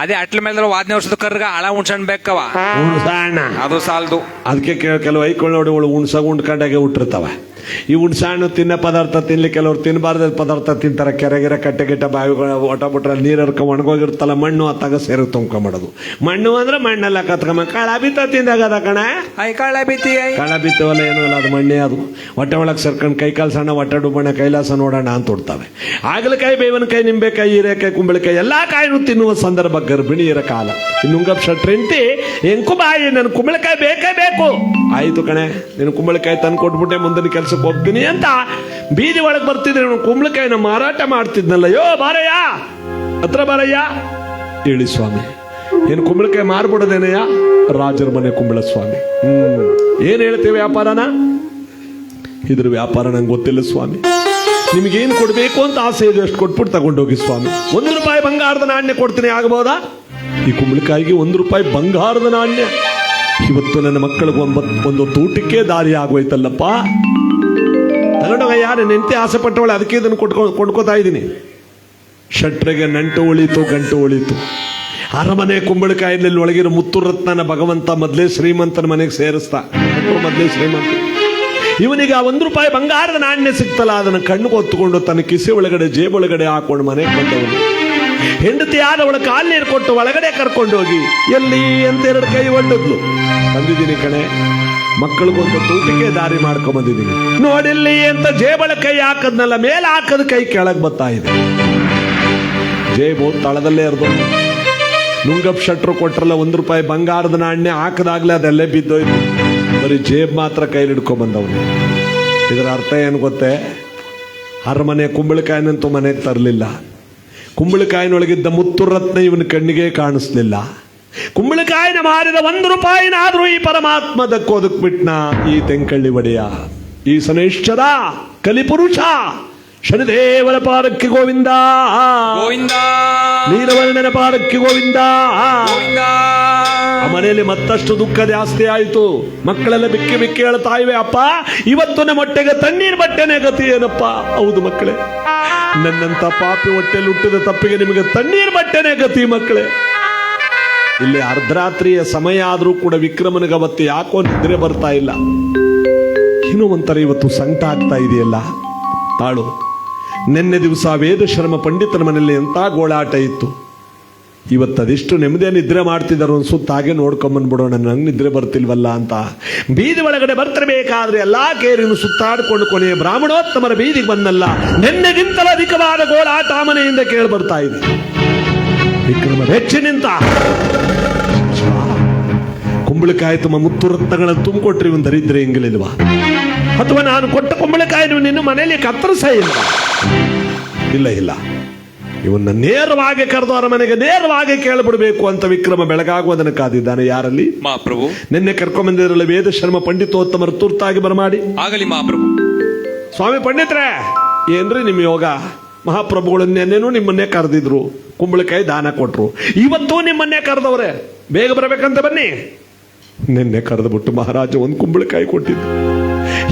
ಅದೇ ಅಟ್ಲ ಮೇಲೆ 15 ವರ್ಷದ ಕರ್ಗ ಹಳ ಉಣ್ಸಣ್ ಬೇಕವ. ಉಣ್ಸಾಣ ಅದು ಸಾಲದು. ಅದಕ್ಕೆ ಕೆಲವು ಐಕೊಳ್ಳಿ ನೋಡಿ ಉಣ್ಸಾಗ ಉಂಡ್ಕೊಂಡಾಗೆ ಹುಟ್ಟಿರ್ತಾವ. ಈ ಉಣ್ಸಾಣ್ಣು ತಿನ್ನೋ ಪದಾರ್ಥ ತಿನ್ಲಿ, ಕೆಲವ್ರು ತಿನ್ನಬಾರ್ದ ಪದಾರ್ಥ ತಿಂತಾರೆ. ಕೆರೆಗೆರೆ ಕಟ್ಟೆ ಗಿಟ್ಟ ಬಾವಿಗಳು ಒಟ ಬಿಟ್ರೆ ನೀರು ಹರ್ಕ ಒಣಗೋಗಿರ್ತಲ್ಲ, ಮಣ್ಣು ಅತ್ತಾಗ ಸೇರಿ ತುಂಬ್ಕೊಂಬಿಡೋದು. ಮಣ್ಣು ಅಂದ್ರೆ ಮಣ್ಣೆಲ್ಲ ಕತ್ಕೊಂಬ ಕಾಳ ಬಿತ್ತ ತಿಂದಾಗದ ಕಣ. ಕಾಳ ಬಿತ್ತಿ ಕಾಳ ಬಿತ್ತವಲ್ಲ ಏನೂ ಇಲ್ಲ, ಅದು ಮಣ್ಣೆ. ಅದು ಹೊಟ್ಟೆ ಒಳಗೆ ಸೇರ್ಕೊಂಡು ಕೈಕಾಲು ಸಣ್ಣ ಹೊಟ್ಟೆ ಡುಬ್ಬಣ ಕೈಲಾಸ ನೋಡೋಣ ಅಂತ ಉಡ್ತಾವೆ. ಹಾಗಲಕಾಯಿ, ಬೇವಿನಕಾಯಿ, ನಿಂಬೆಕಾಯಿ, ಹೀರೆಕಾಯಿ, ಕುಂಬಳಕಾಯಿ ಎಲ್ಲಾ ಕಾಯಿನೂ ತಿನ್ನುವ ಸಂದರ್ಭ ಗರ್ಭಿಣಿ ಇರೋ ಕಾಲ. ನುಂಗಪ್ಪ ಶೆಟ್ರಿಂತಿ ಎಂಕುಬಾಯಿ ನನ್ ಕುಂಬಳಕಾಯಿ ಬೇಕೇ ಬೇಕು. ಆಯ್ತು ಕಣೆ, ನೀನು ಕುಂಬಳಕಾಯಿ ತಂದು ಕೊಟ್ಬಿಟ್ಟೆ, ಮುಂದಿನ ಕೆಲ್ಸಕ್ಕೆ ಹೋಗ್ತೀನಿ ಅಂತ ಬೀದಿ ಒಳಗೆ ಬರ್ತಿದ್ರೆ ಕುಂಬಳಕಾಯಿನ ಮಾರಾಟ ಮಾಡ್ತಿದ್ನಲ್ಲ. ಯೋ ಬಾರಯ್ಯ, ಹತ್ರ ಬಾರಯ್ಯ. ಹೇಳಿ ಸ್ವಾಮಿ, ಏನ್ ಕುಂಬಳಕಾಯಿ ಮಾರ್ಬಿಡೋದೇನಯ್ಯ? ರಾಜರ ಮನೆ ಕುಂಬಳ ಸ್ವಾಮಿ. ಏನ್ ಹೇಳ್ತೇವೆ ವ್ಯಾಪಾರನ? ಇದ್ರ ವ್ಯಾಪಾರ ನಂಗೆ ಗೊತ್ತಿಲ್ಲ ಸ್ವಾಮಿ. ನಿಮ್ಗೇನು ಕೊಡ್ಬೇಕು ಅಂತ ಆಸೆ ಇದೆ ಅಷ್ಟು ಕೊಟ್ಬಿಟ್ಟು ತಗೊಂಡೋಗಿ ಸ್ವಾಮಿ. 1 ರೂಪಾಯಿ ಬಂಗಾರದ ನಾಣ್ಯ ಕೊಡ್ತೀನಿ, ಆಗಬಹುದಾ? ಈ ಕುಂಬಳಕಾಯಿಗೆ 1 ರೂಪಾಯಿ ಬಂಗಾರದ ನಾಣ್ಯ ಇವತ್ತು ನನ್ನ ಮಕ್ಕಳಿಗೆ ಒಂದು ಊಟಕ್ಕೆ ದಾರಿ ಆಗೋಯ್ತಲ್ಲಪ್ಪ. ತಗೊಂಡೋಗಯ್ಯ, ನನ್ನ ಹೆಂಡತಿ ಆಸೆ ಪಟ್ಟವಳೆ, ಅದಕ್ಕೆ ಇದನ್ನು ಕೊಂಡ್ಕೋತಾ ಇದ್ದೀನಿ. ಶಟ್ರಿಗೆ ನಂಟು ಉಳಿತು, ಗಂಟು ಉಳಿತು. ಅರಮನೆ ಕುಂಬಳಕಾಯಿನಲ್ಲಿ ಒಳಗಿರೋ ಮುತ್ತು ರತ್ನನ ಭಗವಂತ ಮೊದಲೇ ಶ್ರೀಮಂತನ ಮನೆಗೆ ಸೇರಿಸ್ತಾ. ಮೊದಲೇ ಶ್ರೀಮಂತ. ಇವನಿಗೆ ಆ ₹1 ಬಂಗಾರದ ನಾಣ್ಯ ಸಿಕ್ತಲ್ಲ, ಅದನ್ನು ಕಣ್ಣಿಗೆ ಹೊತ್ತುಕೊಂಡು ತನ್ನ ಕಿಸೆ ಒಳಗಡೆ ಜೇಬೊಳಗಡೆ ಹಾಕೊಂಡು ಮನೆಗೆ ಬಂದವನು. ಹೆಂಡತಿ ಆದವಳ ಕಾಲು ನೀರು ಕೊಟ್ಟು ಒಳಗಡೆ ಕರ್ಕೊಂಡೋಗಿ ಎಲ್ಲಿ ಅಂತ 2 ಕೈ ಒಡ್ಡದ್ಲು. ಬಂದಿದ್ದೀನಿ ಕಣೆ, ಮಕ್ಕಳಿಗೊಂದು ತೂಟಿಗೆ ದಾರಿ ಮಾಡ್ಕೊಂಡ್ ಬಂದಿದ್ದೀನಿ ನೋಡಿಲ್ಲಿ ಅಂತ ಜೇಬಳ ಕೈ ಹಾಕದ್ನಲ್ಲ, ಮೇಲೆ ಹಾಕದ ಕೈ ಕೆಳಗೆ ಬರ್ತಾ ಇದೆ. ಜೇಬು ತಳದಲ್ಲೇ ಇರ್ದು. ನುಂಗಪ್ ಶಟ್ರು ಕೊಟ್ರಲ್ಲ ₹1 ಬಂಗಾರದ ನಾಣ್ಯ, ಹಾಕದಾಗ್ಲೇ ಅದೆಲ್ಲೇ ಬಿದ್ದೋಯ್ತು. ಬರೀ ಜೇಬ್ ಮಾತ್ರ ಕೈಲಿ ಹಿಡ್ಕೊಂಡ್ ಬಂದವನು. ಇದರ ಅರ್ಥ ಏನು ಗೊತ್ತೇ? ಅರಮನೆ ಕುಂಬಳಕಾಯಿನಂತೂ ಮನೆಗೆ ತರಲಿಲ್ಲ. ಕುಂಬಳಕಾಯಿನೊಳಗಿದ್ದ ಮುತ್ತು ರತ್ನ ಇವನ ಕಣ್ಣಿಗೆ ಕಾಣಿಸ್ಲಿಲ್ಲ. ಕುಂಬಳಕಾಯಿನ ಮಾರಿದ ₹1 ಈ ಪರಮಾತ್ಮ ದಕ್ಕೋದಕ್ ಬಿಟ್ನ ಈ ತೆಂಕಳ್ಳಿ ಒಡೆಯ, ಈ ಸನೇಶ್ವರ ಕಲಿಪುರುಷ. ಶನಿದೇವರ ಪಾದಕ್ಕೆ ಗೋವಿಂದ, ಗೋವಿಂದ, ನೀಲವರ್ಣನ ಪಾದಕ್ಕೆ ಗೋವಿಂದ. ಗೋವಿಂದ. ಆ ಮನೆಯಲ್ಲಿ ಮತ್ತಷ್ಟು ದುಃಖ ಜಾಸ್ತಿ ಆಯಿತು. ಮಕ್ಕಳೆಲ್ಲ ಬಿಕ್ಕಿ ಬಿಕ್ಕಿ ಹೇಳ್ತಾ ಇವೆ, ಅಪ್ಪ ಇವತ್ತು ನಮ್ಮ ಹೊಟ್ಟೆಗೆ ತಣ್ಣೀರ್ ಬಟ್ಟೆನೇ ಗತಿ ಏನಪ್ಪ. ಹೌದು ಮಕ್ಕಳೇ, ನನ್ನಂತ ಪಾಪಿ ಹೊಟ್ಟೆಯಲ್ಲಿ ಹುಟ್ಟಿದ ತಪ್ಪಿಗೆ ನಿಮಗೆ ತಣ್ಣೀರ್ ಬಟ್ಟೆನೇ ಗತಿ ಮಕ್ಕಳೇ. ಇಲ್ಲಿ ಅರ್ಧರಾತ್ರಿಯ ಸಮಯ ಆದರೂ ಕೂಡ ವಿಕ್ರಮನಿಗೆ ಅವತ್ತು ಯಾಕೋ ನಿದ್ರೆ ಬರ್ತಾ ಇಲ್ಲ. ಇನ್ನೂ ಒಂಥರ ಇವತ್ತು ಸಂಕಟ ಆಗ್ತಾ ಇದೆಯಲ್ಲ. ತಾಳು, ನಿನ್ನೆ ದಿವಸ ವೇದಶರ್ಮ ಪಂಡಿತನ ಮನೆಯಲ್ಲಿ ಎಂತ ಗೋಳಾಟ ಇತ್ತು. ಇವತ್ತು ಅದೆಷ್ಟು ನೆಮ್ಮದಿಯ ನಿದ್ರೆ ಮಾಡ್ತಿದ್ದಾರೆ. ಒಂದು ಸುತ್ತ ಹಾಗೆ ನೋಡ್ಕೊಂಬಂದ್ಬಿಡೋಣ, ನಂಗೆ ನಿದ್ರೆ ಬರ್ತಿಲ್ವಲ್ಲ ಅಂತ ಬೀದಿ ಒಳಗಡೆ ಬರ್ತಿರ್ಬೇಕಾದ್ರೆ ಎಲ್ಲಾ ಕೇರಿನ ಸುತ್ತಾಡ್ಕೊಂಡು ಕೊನೆಯ ಬ್ರಾಹ್ಮಣೋತ್ತಮರ ಬೀದಿಗೆ ಬಂದಲ್ಲ. ನಿನ್ನೆಗಿಂತಲೂ ಅಧಿಕವಾದ ಗೋಳಾಟ ಮನೆಯಿಂದ ಕೇಳಿ ಬರ್ತಾ ಇದೆ. ವಿಕ್ರಮ ಬೆಚ್ಚಿ ನಿಂತ. ಕುಂಬಳಕಾಯಿ ತುಂಬ ಮುತ್ತು ರತ್ನಗಳನ್ನು ತುಂಬಿಕೊಟ್ರಿ ಒಂದು ದರಿದ್ರೆ ಹಿಂಗಿಲ್ವಾ? ಅಥವಾ ನಾನು ಕೊಟ್ಟ ಕುಂಬಳಕಾಯಿ ನಿನ್ನ ಮನೆಯಲ್ಲಿ ಕತ್ತರಿಸ ಇಲ್ಲ ಇಲ್ಲ, ಇವನ್ನ ನೇರವಾಗಿ ಕರೆದು ಅರಮನೆಗೆ ನೇರವಾಗಿ ಕೇಳ್ಬಿಡ್ಬೇಕು ಅಂತ ವಿಕ್ರಮ ಬೆಳಗಾಗುವುದನ್ನು ಕಾದಿದ್ದಾನೆ. ಯಾರಲ್ಲಿ? ಮಹಾಪ್ರಭು. ನಿನ್ನೆ ಕರ್ಕೊಂಡ್ಬಂದಿರಲ್ಲ ವೇದಶರ್ಮ ಪಂಡಿತೋತ್ತಮರು ತುರ್ತಾಗಿ ಬರಮಾಡಿ. ಆಗಲಿ ಮಹಾಪ್ರಭು. ಸ್ವಾಮಿ ಪಂಡಿತ್ರೆ, ಏನ್ರಿ ನಿಮ್ ಯೋಗ? ಮಹಾಪ್ರಭುಗಳು ನೆನ್ನೆನೂ ನಿಮ್ಮನ್ನೇ ಕರೆದಿದ್ರು, ಕುಂಬಳಕಾಯಿ ದಾನ ಕೊಟ್ರು. ಇವತ್ತು ನಿಮ್ಮನ್ನೇ ಕರೆದವ್ರೆ, ಬೇಗ ಬರಬೇಕಂತ ಬನ್ನಿ. ನಿನ್ನೆ ಕರೆದು ಬಿಟ್ಟು ಮಹಾರಾಜ ಒಂದು ಕುಂಬಳಕಾಯಿ ಕೊಟ್ಟಿದ್ದು.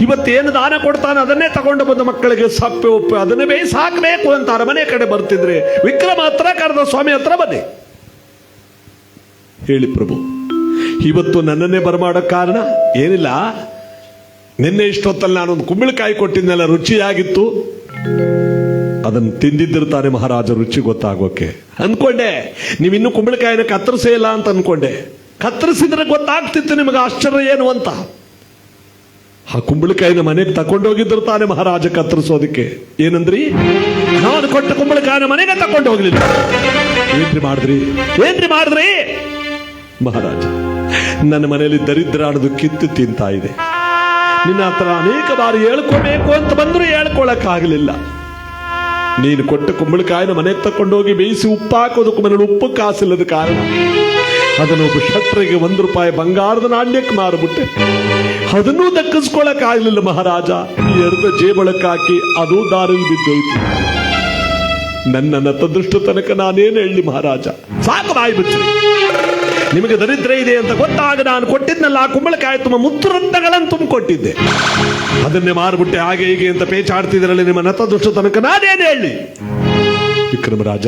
ಇವತ್ತೇನು ದಾನ ಕೊಡ್ತಾನೆ ಅದನ್ನೇ ತಗೊಂಡು ಬಂದ ಮಕ್ಕಳಿಗೆ ಸಪ್ಪೆ ಉಪ್ಪೆ ಅದನ್ನೇ ಬೇಯಿಸಿ ಹಾಕಬೇಕು ಅಂತ ಅರಮನೆ ಕಡೆ ಬರ್ತಿದ್ರೆ ವಿಕ್ರಮ ಹತ್ರ ಕರೆದ, ಸ್ವಾಮಿ ಹತ್ರ ಬನ್ನಿ. ಹೇಳಿ ಪ್ರಭು, ಇವತ್ತು ನನ್ನನ್ನೇ ಬರಮಾಡೋ ಕಾರಣ ಏನಿಲ್ಲ. ನಿನ್ನೆ ಇಷ್ಟೊತ್ತಲ್ಲಿ ನಾನೊಂದು ಕುಂಬಳಕಾಯಿ ಕೊಟ್ಟಿದ್ನೆಲ್ಲ ರುಚಿಯಾಗಿತ್ತು. ಅದನ್ನು ತಿಂದಿದ್ದಿರ್ತಾನೆ ಮಹಾರಾಜ, ರುಚಿ ಗೊತ್ತಾಗೋಕೆ ಅನ್ಕೊಂಡೆ. ನೀವಿನ್ನೂ ಕುಂಬಳಕಾಯಿನ ಕತ್ತರಿಸೇ ಇಲ್ಲ ಅಂತ ಅನ್ಕೊಂಡೆ. ಕತ್ತರಿಸಿದ್ರೆ ಗೊತ್ತಾಗ್ತಿತ್ತು ನಿಮಗೆ ಆಶ್ಚರ್ಯ ಏನು ಅಂತ. ಆ ಕುಂಬಳಕಾಯಿನ ಮನೆಗೆ ತಕೊಂಡೋಗಿದ್ದಿರ್ತಾನೆ ಮಹಾರಾಜ ಕತ್ತರಿಸೋದಕ್ಕೆ. ಏನಂದ್ರಿ? ನಾನು ಕೊಟ್ಟ ಕುಂಬಳಕಾಯಿನ ಮನೆಗೆ ತಕೊಂಡು ಹೋಗ್ಲಿಲ್ಲ. ಏನ್ರಿ ಮಾಡಿದ್ರಿ? ಮಹಾರಾಜ, ನನ್ನ ಮನೆಯಲ್ಲಿ ದರಿದ್ರ ಅನ್ನೋದು ಕಿತ್ತು ತಿಂತಾ ಇದೆ. ನಿನ್ನ ಹತ್ರ ಅನೇಕ ಬಾರಿ ಹೇಳ್ಕೋಬೇಕು ಅಂತ ಬಂದರೂ ಹೇಳ್ಕೊಳಕ್ಕಾಗಲಿಲ್ಲ. ನೀನು ಕೊಟ್ಟ ಕುಂಬಳಕಾಯಿನ ಮನೆಗೆ ತಕೊಂಡೋಗಿ ಬೇಯಿಸಿ ಉಪ್ಪು ಹಾಕೋದಕ್ಕೆ ಮನೇಲಿ ಉಪ್ಪು ಕಾಸಿಲ್ಲದ ಕಾರಣ ಅದನ್ನು ಒಬ್ಬ ಶಟ್ರಿಗೆ ₹1 ಬಂಗಾರದ ನಾಣ್ಯಕ್ಕೆ ಮಾರ್ಬಿಟ್ಟೆ. ಅದನ್ನೂ ದಕ್ಕಿಸ್ಕೊಳಕ್ಕಾಗಲಿಲ್ಲ ಮಹಾರಾಜ. ಈ ಅರ್ಧ ಜೇಬಳಕ್ಕೆ ಹಾಕಿ ಅದು ದಾರಿಲಿ ಬಿದ್ದೋಯ್ತು. ನನ್ನ ನತದೃಷ್ಟ ತನಕ ನಾನೇನು ಹೇಳಿ ಮಹಾರಾಜ? ಸಾಕು ಬಾಯಿ ಬಿಟ್ರಿ. ನಿಮಗೆ ದರಿದ್ರ ಇದೆ ಅಂತ ಗೊತ್ತಾಗ ನಾನು ಕೊಟ್ಟಿದ್ನಲ್ಲ ಆ ಕುಂಬಳಕಾಯಿ ತುಂಬ ಮುತ್ತು ರತ್ನಗಳನ್ನು ತುಂಬಿಕೊಟ್ಟಿದ್ದೆ. ಅದನ್ನೇ ಮಾರ್ಬಿಟ್ಟೆ ಹಾಗೆ ಹೀಗೆ ಅಂತ ಪೇಚಾಡ್ತಿದ್ರಲ್ಲಿ ನಿಮ್ಮ ನತದೃಷ್ಟ ತನಕ ನಾನೇನು ಹೇಳಿ? ವಿಕ್ರಮರಾಜ,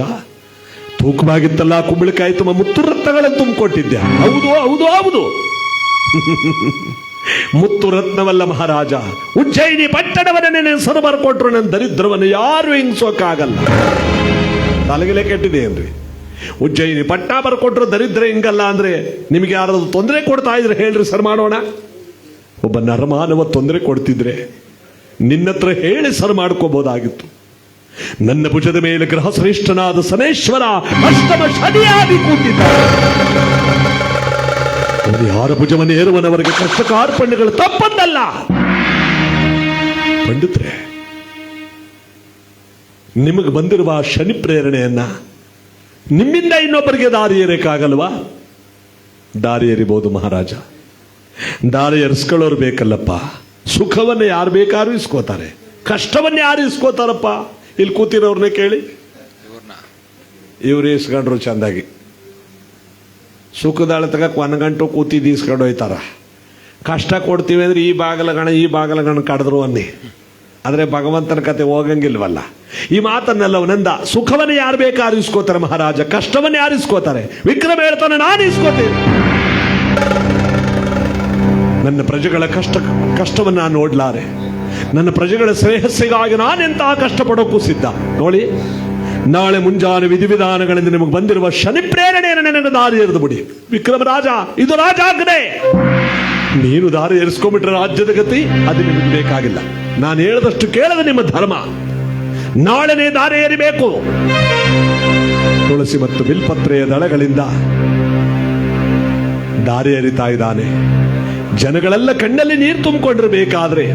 ತೂಕವಾಗಿತ್ತಲ್ಲ ಕುಂಬಳಕಾಯಿ ತುಂಬ ಮುತ್ತು ರತ್ನಗಳನ್ನು ತುಂಬಿಕೊಟ್ಟಿದ್ದೆ. ಹೌದು ಹೌದು ಹೌದು. ಮುತ್ತು ರತ್ನವಲ್ಲ ಮಹಾರಾಜ, ಉಜ್ಜಯಿನಿ ಪಟ್ಟಣವನ್ನೇ ನೆನೆಸರು ಬರ್ಕೊಟ್ರು ನನ್ನ ದರಿದ್ರವನ್ನು ಯಾರು ಹಿಂಗ್ಸೋಕ್ಕಾಗಲ್ಲ. ತಲೆಗೆಲೆ ಕೆಟ್ಟಿದೆ ಏನ್ರಿ? ಉಜ್ಜಯಿನಿ ಪಟ್ಟ ಬರ್ಕೊಟ್ರು ದರಿದ್ರ ಹಿಂಗಲ್ಲ ಅಂದ್ರೆ ನಿಮಗೆ ಯಾರಾದ್ರೂ ತೊಂದರೆ ಕೊಡ್ತಾ ಇದ್ರೆ ಹೇಳ್ರಿ ಸರ್ ಮಾಡೋಣ. ಒಬ್ಬ ನರಮಾನವ ತೊಂದರೆ ಕೊಡ್ತಿದ್ರೆ ನಿನ್ನತ್ರ ಹೇಳಿ ಸರ್ ಮಾಡ್ಕೋಬಹುದಾಗಿತ್ತು. ನನ್ನ ಭುಜದ ಮೇಲೆ ಗ್ರಹ ಶ್ರೇಷ್ಠನಾದ ಸನೇಶ್ವರ ಅಷ್ಟಮ ಶನಿಯಾಗಿ ಕೂತಿದ್ದ. ಅವನು ಯಾರ ಭುಜವನ್ನು ಏರುವನವರಿಗೆ ಕಷ್ಟ ಕಾರ್ಪಣ್ಯಗಳು ತಪ್ಪದ್ದಲ್ಲ. ಪಂಡಿತ್ರೆ, ನಿಮಗೆ ಬಂದಿರುವ ಶನಿ ಪ್ರೇರಣೆಯನ್ನ ನಿಮ್ಮಿಂದ ಇನ್ನೊಬ್ಬರಿಗೆ ದಾರಿ ಏರಕ್ಕಾಗಲ್ವಾ? ದಾರಿ ಎರಿಬಹುದು ಮಹಾರಾಜ. ದಾರಿ ಎರಿಸ್ಕೊಳ್ಳೋರು ಬೇಕಲ್ಲಪ್ಪ. ಸುಖವನ್ನು ಯಾರು ಬೇಕಾದ್ರೂ ಇಸ್ಕೋತಾರೆ, ಕಷ್ಟವನ್ನು ಯಾರು ಇಸ್ಕೋತಾರಪ್ಪ? ಇಲ್ಲಿ ಕೂತಿರೋರ್ನೇ ಕೇಳಿ, ಇವ್ರು ಇಸ್ಕೊಂಡ್ರು ಚಂದಾಗಿ. ಸುಖದಾಳ ತಗಕ್ಕೆ ಒಂದು ಗಂಟು ಕೂತಿ ದೀಸ್ಕೊಂಡು ಹೋಯ್ತಾರ. ಕಷ್ಟ ಕೊಡ್ತೀವಿ ಅಂದ್ರೆ ಈ ಬಾಗಲಗಣ ಕಡಿದ್ರು ಅನ್ನಿ. ಆದರೆ ಭಗವಂತನ ಕತೆ ಹೋಗಂಗಿಲ್ವಲ್ಲ. ಈ ಮಾತನ್ನೆಲ್ಲ ಅವನಂದ. ಸುಖವನ್ನು ಯಾರು ಬೇಕಾದ್ರೂ ಇಸ್ಕೋತಾರೆ ಮಹಾರಾಜ, ಕಷ್ಟವನ್ನು ಯಾರು ಇಸ್ಕೋತಾರೆ? ವಿಕ್ರಮ ಹೇಳ್ತಾನೆ, ನಾನು ಇಸ್ಕೋತೇನೆ. ನನ್ನ ಪ್ರಜೆಗಳ ಕಷ್ಟವನ್ನು ನಾನು ನೋಡ್ಲಾರೆ. ನನ್ನ ಪ್ರಜೆಗಳ ಶ್ರೇಯಸ್ಸಿಗಾಗಿ ನಾನೆಂತಹ ಕಷ್ಟಪಡೋಕ್ಕೂ ಸಿದ್ಧ. ನೋಡಿ, ನಾಳೆ ಮುಂಜಾನೆ ವಿಧಿವಿಧಾನಗಳಿಂದ ನಿಮಗೆ ಬಂದಿರುವ ಶನಿ ಪ್ರೇರಣೆಯನ್ನು ನನಗೆ ದಾರಿ ಎರೆದು ಬಿಡಿ. ವಿಕ್ರಮ ರಾಜ, ಇದು ರಾಜಾಜ್ಞೆ. ನೀನು ದಾರಿ ಏರಿಸ್ಕೊಂಡ್ಬಿಟ್ರೆ ರಾಜ್ಯದ ಗತಿ ಅದು ನಿಮಗೆ ಬೇಕಾಗಿಲ್ಲ. ನಾನು ಹೇಳದಷ್ಟು ಕೇಳದ ನಿಮ್ಮ ಧರ್ಮ. ನಾಳೆನೇ ದಾರಿ ಏರಿಬೇಕು. ತುಳಸಿ ಮತ್ತು ಬಿಲ್ಪತ್ರೆಯ ದಳಗಳಿಂದ ದಾರಿ ಎರಿತಾ ಇದ್ದಾನೆ. ಜನಗಳೆಲ್ಲ ಕಣ್ಣಲ್ಲಿ ನೀರು ತುಂಬಿಕೊಂಡಿರಬೇಕಾದ್ರೆ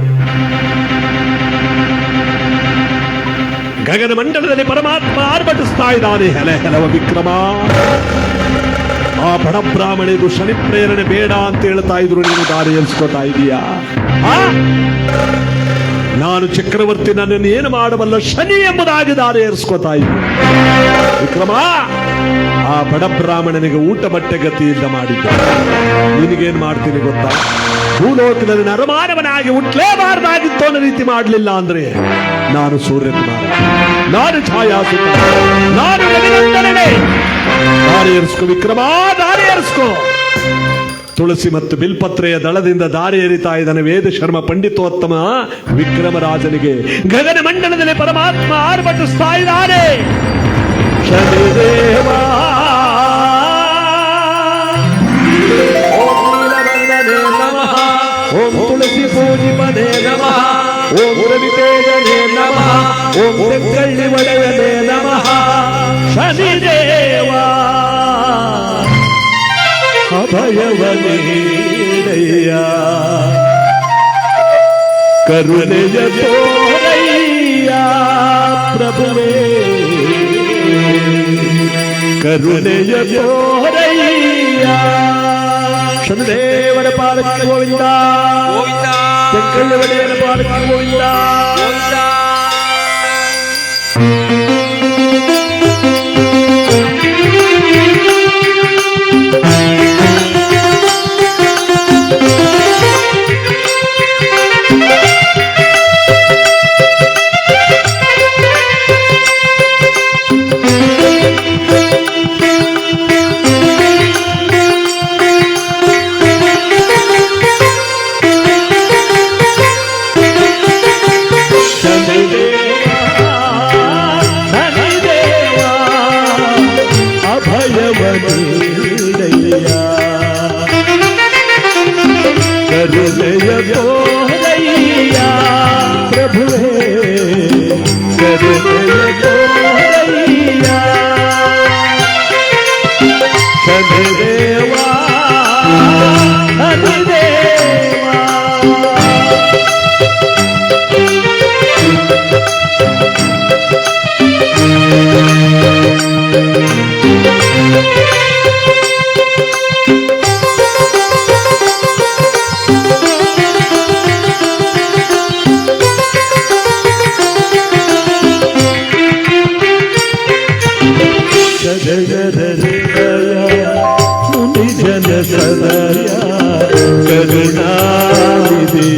ಗಗನ ಮಂಡಲದಲ್ಲಿ ಪರಮಾತ್ಮ ಆರ್ಭಟಿಸ್ತಾ ಇದ್ದಾನೆ. ಹೆಲವ ವಿಕ್ರಮ. ಆ ಬಡ ಬ್ರಾಹ್ಮಣರು ಶನಿ ಪ್ರೇರಣೆ ಬೇಡ ಅಂತ ಹೇಳ್ತಾ ಇದ್ರು, ನೀನು ದಾರಿ ಎಲ್ಸ್ಕೊತಾ ಇದೀಯಾ? ನಾನು ಚಕ್ರವರ್ತಿ, ನನ್ನನ್ನು ಏನು ಮಾಡಬಲ್ಲ ಶನಿ ಎಂಬುದಾಗಿ ದಾರಿ ಏರಿಸ್ಕೊತಾ ಇದ್ದೆ. ವಿಕ್ರಮ, ಆ ಬಡ ಬ್ರಾಹ್ಮಣನಿಗೆ ಊಟ ಬಟ್ಟೆ ಗತಿಯಿಂದ ಮಾಡಿದ್ದ. ನಿನಗೇನ್ ಮಾಡ್ತೀನಿ ಗೊತ್ತಾ? ಭೂಲೋಕದಲ್ಲಿ ನರಮಾನವನಾಗಿ ಹುಟ್ಟಲೇಬಾರ್ದಾಗಿತ್ತು ಅನ್ನೋ ರೀತಿ ಮಾಡಲಿಲ್ಲ ಅಂದ್ರೆ ನಾನು ಸೂರ್ಯಕುಮಾರ, ನಾನು ಛಾಯಾಸುತ, ನಾನು ರವಿನಂದನನೇ. ದಾರಿ ಏರಿಸ್ಕೋ ವಿಕ್ರಮ, ದಾರಿ ಏರಿಸ್ಕೋ. ತುಳಸಿ ಮತ್ತು ಬಿಲ್ಪತ್ರೆಯ ದಳದಿಂದ ದಾರಿ ಎರಿತಾ ಇದ್ದಾನೆ ವೇದ ಶರ್ಮ ಪಂಡಿತೋತ್ತಮ ವಿಕ್ರಮರಾಜನಿಗೆ. ಗಗನ ಮಂಡಲದಲ್ಲಿ ಪರಮಾತ್ಮ ಆರ್ಭಟಿಸ್ತಾ ಇದ್ದಾನೆ. ಶನಿದೇವ ಓಂ ತುಳಸಿ ಪೂಜಿಪನೇ ನಮಃ, ಓಂ ರವಿತೇಜನೇ ನಮಃ, ಓಂ ತೆಕ್ಕಳ್ಳಿ ಒಡೆಯನೇ ನಮಃ. ಶನಿದೇವ ಅಭಯವನೀಡಯ್ಯ, ಕರುಣೆಯ ತೋರಯ್ಯ ಪ್ರಭುವೇ, ಕರುಣೆಯ ತೋರಯ್ಯ. ಶನಿದೇವರ ಪಾದಕ್ಕೆ ಗೋವಿಂದ, ತೆಕ್ಕಳ್ಳಿ ಒಡೆಯನ ಪಾದಕ್ಕೆ ಗೋವಿಂದ. ಕರುಣೆಯ ತೋರಯ್ಯ ಪ್ರಭುವೇ, ಕರುಣೆಯ ತೋರಯ್ಯ. ಶನಿದೇವ ಹರಿದೇವ, ಸದಯ ಕರುಣಾನಿಧಿ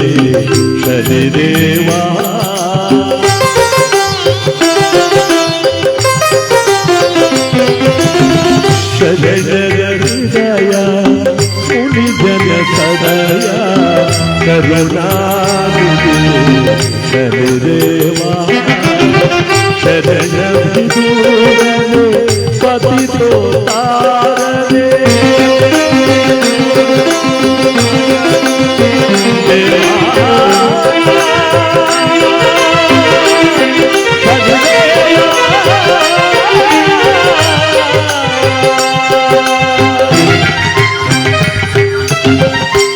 ಶನಿದೇವ. ಶರಣರ ಹೃದಯ ಮುನಿಜನ ಸದಯ ಕರುಣಾನಿಧಿ ಶನಿದೇವ. ಶರಣ ವಿದೂರನೆ ಪತಿತೋ ತಾರನೆ,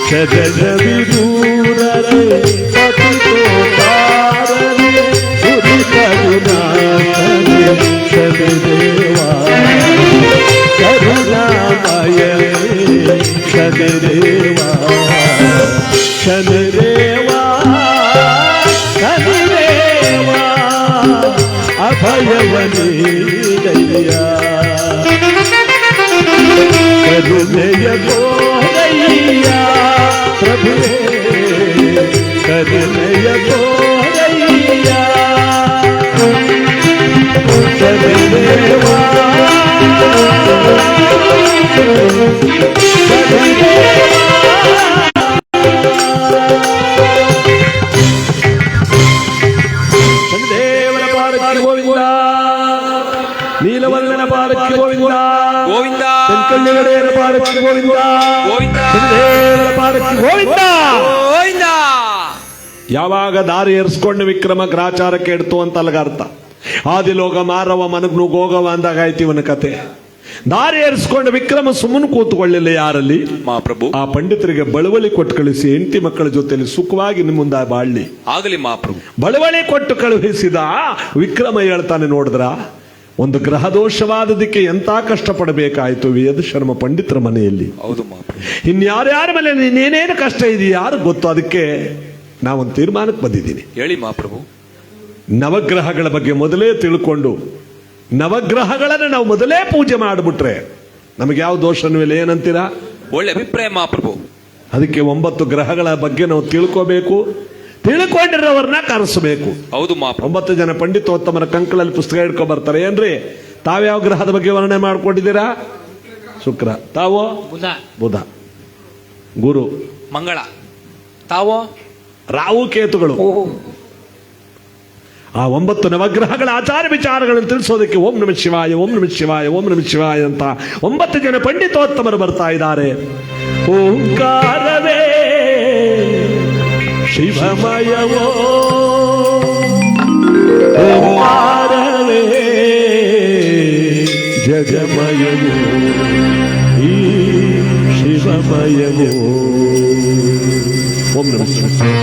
ಶರಣ ವಿದೂರನೆ ಪತಿತೋ ತಾರನೆ, ಸುರಿ ಕರುಣಾಕರನೆ ಶನಿದೇವ. ಕರುಣಾಮಯ ಶನಿದೇವ, ಶನಿದೇವ ಶನಿದೇವ ಅಭಯವನೀಡಯ್ಯ. ಕರುಣ ಕರುಣೆಯ ತೋರಯ್ಯ ಪ್ರಭುವೇ ಕರುಣೆಯ ತೋರಯ್ಯ ಶರಣದೇವಾ ಶನಿದೇವನ ಪಾದಕ್ಕೆ ಗೋವಿಂದ ನೀಲವರ್ಣನ ಪಾದಕ್ಕೆ ಗೋವಿಂದ ಗೋವಿಂದ ಕಳ್ಳಿಗಡೆಯರ ಪಾದಕ್ಕೆ ಗೋವಿಂದ ಗೋವಿಂದ ಶನಿದೇವನ ಪಾದಕ್ಕೆ ಗೋವಿಂದ ಗೋವಿಂದ. ಯಾವಾಗ ದಾರಿ ಏರಿಸ್ಕೊಂಡು ವಿಕ್ರಮ ಗ್ರಾಚಾರಕ್ಕೆ ಇಡ್ತು ಅಂತ ಅಲ್ಗಾರ್ಥ ಆದಿಲೋಗ ಮಾರವ ಮನಗ್ನು ಗೋಗವ ಅಂದಾಗ ಆಯ್ತು ಇವನ ಕತೆ. ದಾರಿ ಏರಿಸ್ಕೊಂಡು ವಿಕ್ರಮ ಸುಮ್ಮನೆ ಕೂತ್ಕೊಳ್ಳಿಲ್ಲ ಯಾರಲ್ಲಿ ಮಹಾಪ್ರಭು. ಆ ಪಂಡಿತರಿಗೆ ಬಳವಳಿ ಕೊಟ್ಟು ಕಳಿಸಿ ಹೆಂಡತಿ ಮಕ್ಕಳ ಜೊತೆಲಿ ಸುಖವಾಗಿ ನಿಮ್ಮ ಮುಂದೆ ಬಾಳ್ಲಿ ಆಗಲಿ ಮಹಾಪ್ರಭು. ಬಳವಳಿ ಕೊಟ್ಟು ಕಳುಹಿಸಿದ ವಿಕ್ರಮ ಹೇಳ್ತಾನೆ, ನೋಡಿದ್ರ ಒಂದು ಗ್ರಹ ದೋಷವಾದದಕ್ಕೆ ಎಂತ ಕಷ್ಟಪಡಬೇಕಾಯ್ತು ವೇದ ಶರ್ಮ ಪಂಡಿತರ ಮನೆಯಲ್ಲಿ. ಹೌದು ಮಹಾಪ್ರಭು. ಇನ್ಯಾರ್ಯಾರ ಮೇಲೆ ನೀನೇನೇನು ಕಷ್ಟ ಇದೆಯಾ ಯಾರು ಗೊತ್ತು. ಅದಕ್ಕೆ ನಾವೊಂದು ತೀರ್ಮಾನಕ್ಕೆ ಬಂದಿದ್ದೀನಿ. ಹೇಳಿ ಮಹಾಪ್ರಭು. ನವಗ್ರಹಗಳ ಬಗ್ಗೆ ಮೊದಲೇ ತಿಳ್ಕೊಂಡು ನವಗ್ರಹಗಳನ್ನು ನಾವು ಮೊದಲೇ ಪೂಜೆ ಮಾಡಿಬಿಟ್ರೆ ನಮಗೆ ಯಾವ ದೋಷನೂ ಇಲ್ಲ. ಏನಂತೀರಾ? ಒಳ್ಳೆ ಅಭಿಪ್ರಾಯ ಮಹಾಪ್ರಭು. ಅದಕ್ಕೆ 9 ಗ್ರಹಗಳ ಬಗ್ಗೆ ನಾವು ತಿಳ್ಕೋಬೇಕು, ತಿಳ್ಕೊಂಡಿರೋರನ್ನ ಕರೆಸಬೇಕು. ಹೌದು ಮಹಾಪ್ರಭು. 9 ಜನ ಪಂಡಿತೋತ್ತಮರ ಕಂಕಳಲ್ಲಿ ಪುಸ್ತಕ ಹಿಡ್ಕೊ ಬರ್ತಾರೆ. ಏನ್ರಿ ತಾವ್ಯಾವ ಗ್ರಹದ ಬಗ್ಗೆ ವರ್ಣನೆ ಮಾಡ್ಕೊಂಡಿದ್ದೀರಾ? ಶುಕ್ರ. ತಾವು ಬುಧ, ಗುರು, ಮಂಗಳ. ತಾವು ರಾಹು, ಕೇತುಗಳು. ಆ 9 ನವಗ್ರಹಗಳ ಆಚಾರ ವಿಚಾರಗಳನ್ನು ತಿಳಿಸೋದಕ್ಕೆ ಓಂ ನಮಃ ಶಿವಾಯ, ಓಂ ನಮಃ ಶಿವಾಯ, ಓಂ ನಮಃ ಶಿವಾಯ ಅಂತ 9 ಜನ ಪಂಡಿತೋತ್ತಮರು ಬರ್ತಾ ಇದ್ದಾರೆ. ಓಂಕಾರವೇ ಶಿವಮಯವೋ, ಓಂಕಾರವೇ ಜಗಮಯವೋ, ಈ ಶಿವಮಯವೋ. ಓಂ ನಮಃ ಶಿವಾಯ.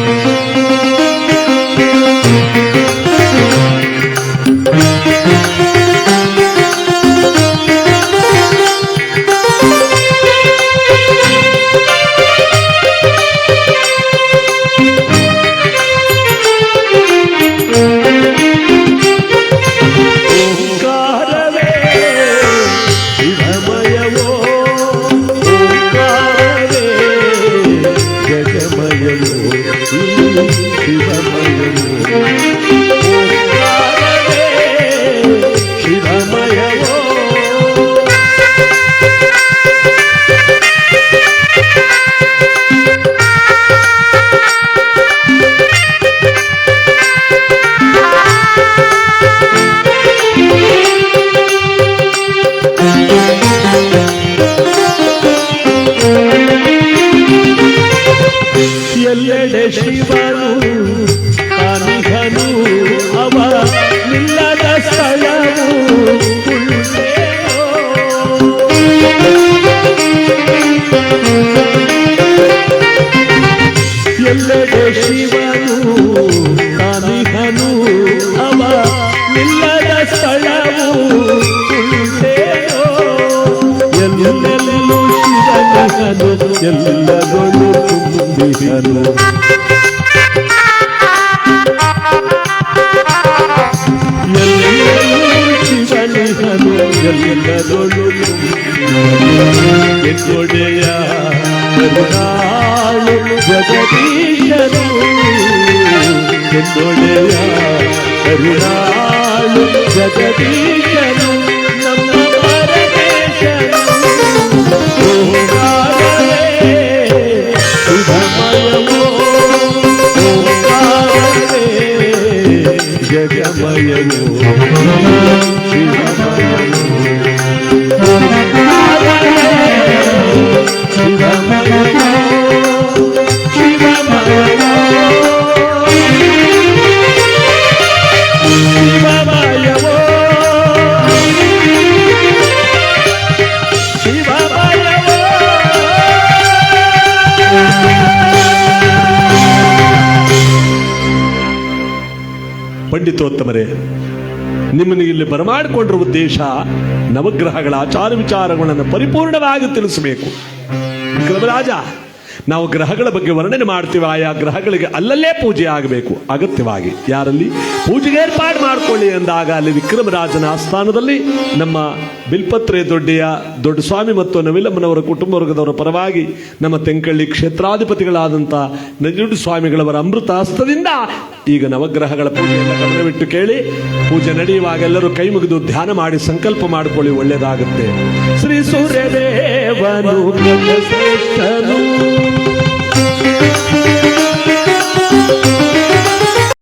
ಎಲ್ಲೆಡೆ ಶಿವನು ಅನಿಹನು, ಅವ ನಿಲ್ಲದ ಸ್ಥಳವು ಎಲ್ಲೆಡೆ ಶಿವನು ಅನಿಹನು, ಅವ ನಿಲ್ಲದ ಸ್ಥಳವು ಎಲ್ಲೆಲ್ಲೂ ಶಿವನಿಹನು, ಎಲ್ಲದೊಳು ತುಂಬಿಹನು. ಶಿವನಿಹನು ಎಲ್ಲದೊಳು ಎನ್ನೊಡೆಯ ಕರುಣಾಳು ಜಗದೀಶನು, ಎನ್ನೊಡೆಯ ಕರುಣಾಳು ಜಗದೀಶನು, ನಮ್ಮ ಪರಮೇಶನು. ಓಂಕಾರವೇ ಶಿವಮಯವೋ, ಓಂಕಾರವೇ ಜಗಮಯವೋ, ಶಿವಮಯವೋ, ಶಿವಮಯವೋ, ಶಿವಮಯವೋ, ಶಿವಮಯವೋ. ಪಂಡಿತೋತ್ತಮರೇ, ನಿಮ್ಮನ್ನು ಇಲ್ಲಿ ಬರಮಾಡಿಕೊಂಡಿರುವ ಉದ್ದೇಶ ನವಗ್ರಹಗಳ ಆಚಾರ ವಿಚಾರಗಳನ್ನು ಪರಿಪೂರ್ಣವಾಗಿ ತಿಳಿಸಬೇಕು. ವಿಕ್ರಮರಾಜ ನಾವು ಗ್ರಹಗಳ ಬಗ್ಗೆ ವರ್ಣನೆ ಮಾಡ್ತೀವಿ. ಆಯಾ ಗ್ರಹಗಳಿಗೆ ಅಲ್ಲಲ್ಲೇ ಪೂಜೆ ಆಗಬೇಕು ಅಗತ್ಯವಾಗಿ. ಯಾರಲ್ಲಿ ಪೂಜೆಗೆ ಏರ್ಪಾಡು ಮಾಡ್ಕೊಳ್ಳಿ ಅಂದಾಗ ಅಲ್ಲಿ ವಿಕ್ರಮರಾಜನ ಆಸ್ಥಾನದಲ್ಲಿ ನಮ್ಮ ಬಿಲ್ಪತ್ರೆ ದೊಡ್ಡ ಸ್ವಾಮಿ ಮತ್ತು ನವಿಲಮ್ಮನವರ ಕುಟುಂಬ ವರ್ಗದವರ ಪರವಾಗಿ ನಮ್ಮ ತೆಂಕಳ್ಳಿ ಕ್ಷೇತ್ರಾಧಿಪತಿಗಳಾದಂಥ ನಂಜುಂಡ ಸ್ವಾಮಿಗಳವರ ಅಮೃತ ಹಸ್ತದಿಂದ ಈಗ ನವಗ್ರಹಗಳ ಪೂಜೆಯನ್ನು ಗಮನವಿಟ್ಟು ಕೇಳಿ. ಪೂಜೆ ನಡೆಯುವಾಗ ಎಲ್ಲರೂ ಕೈ ಮುಗಿದು ಧ್ಯಾನ ಮಾಡಿ ಸಂಕಲ್ಪ ಮಾಡಿಕೊಳ್ಳಿ, ಒಳ್ಳೆಯದಾಗುತ್ತೆ. ಶ್ರೀ ಸೂರ್ಯದೇವನು ಶ್ರೇಷ್ಠನು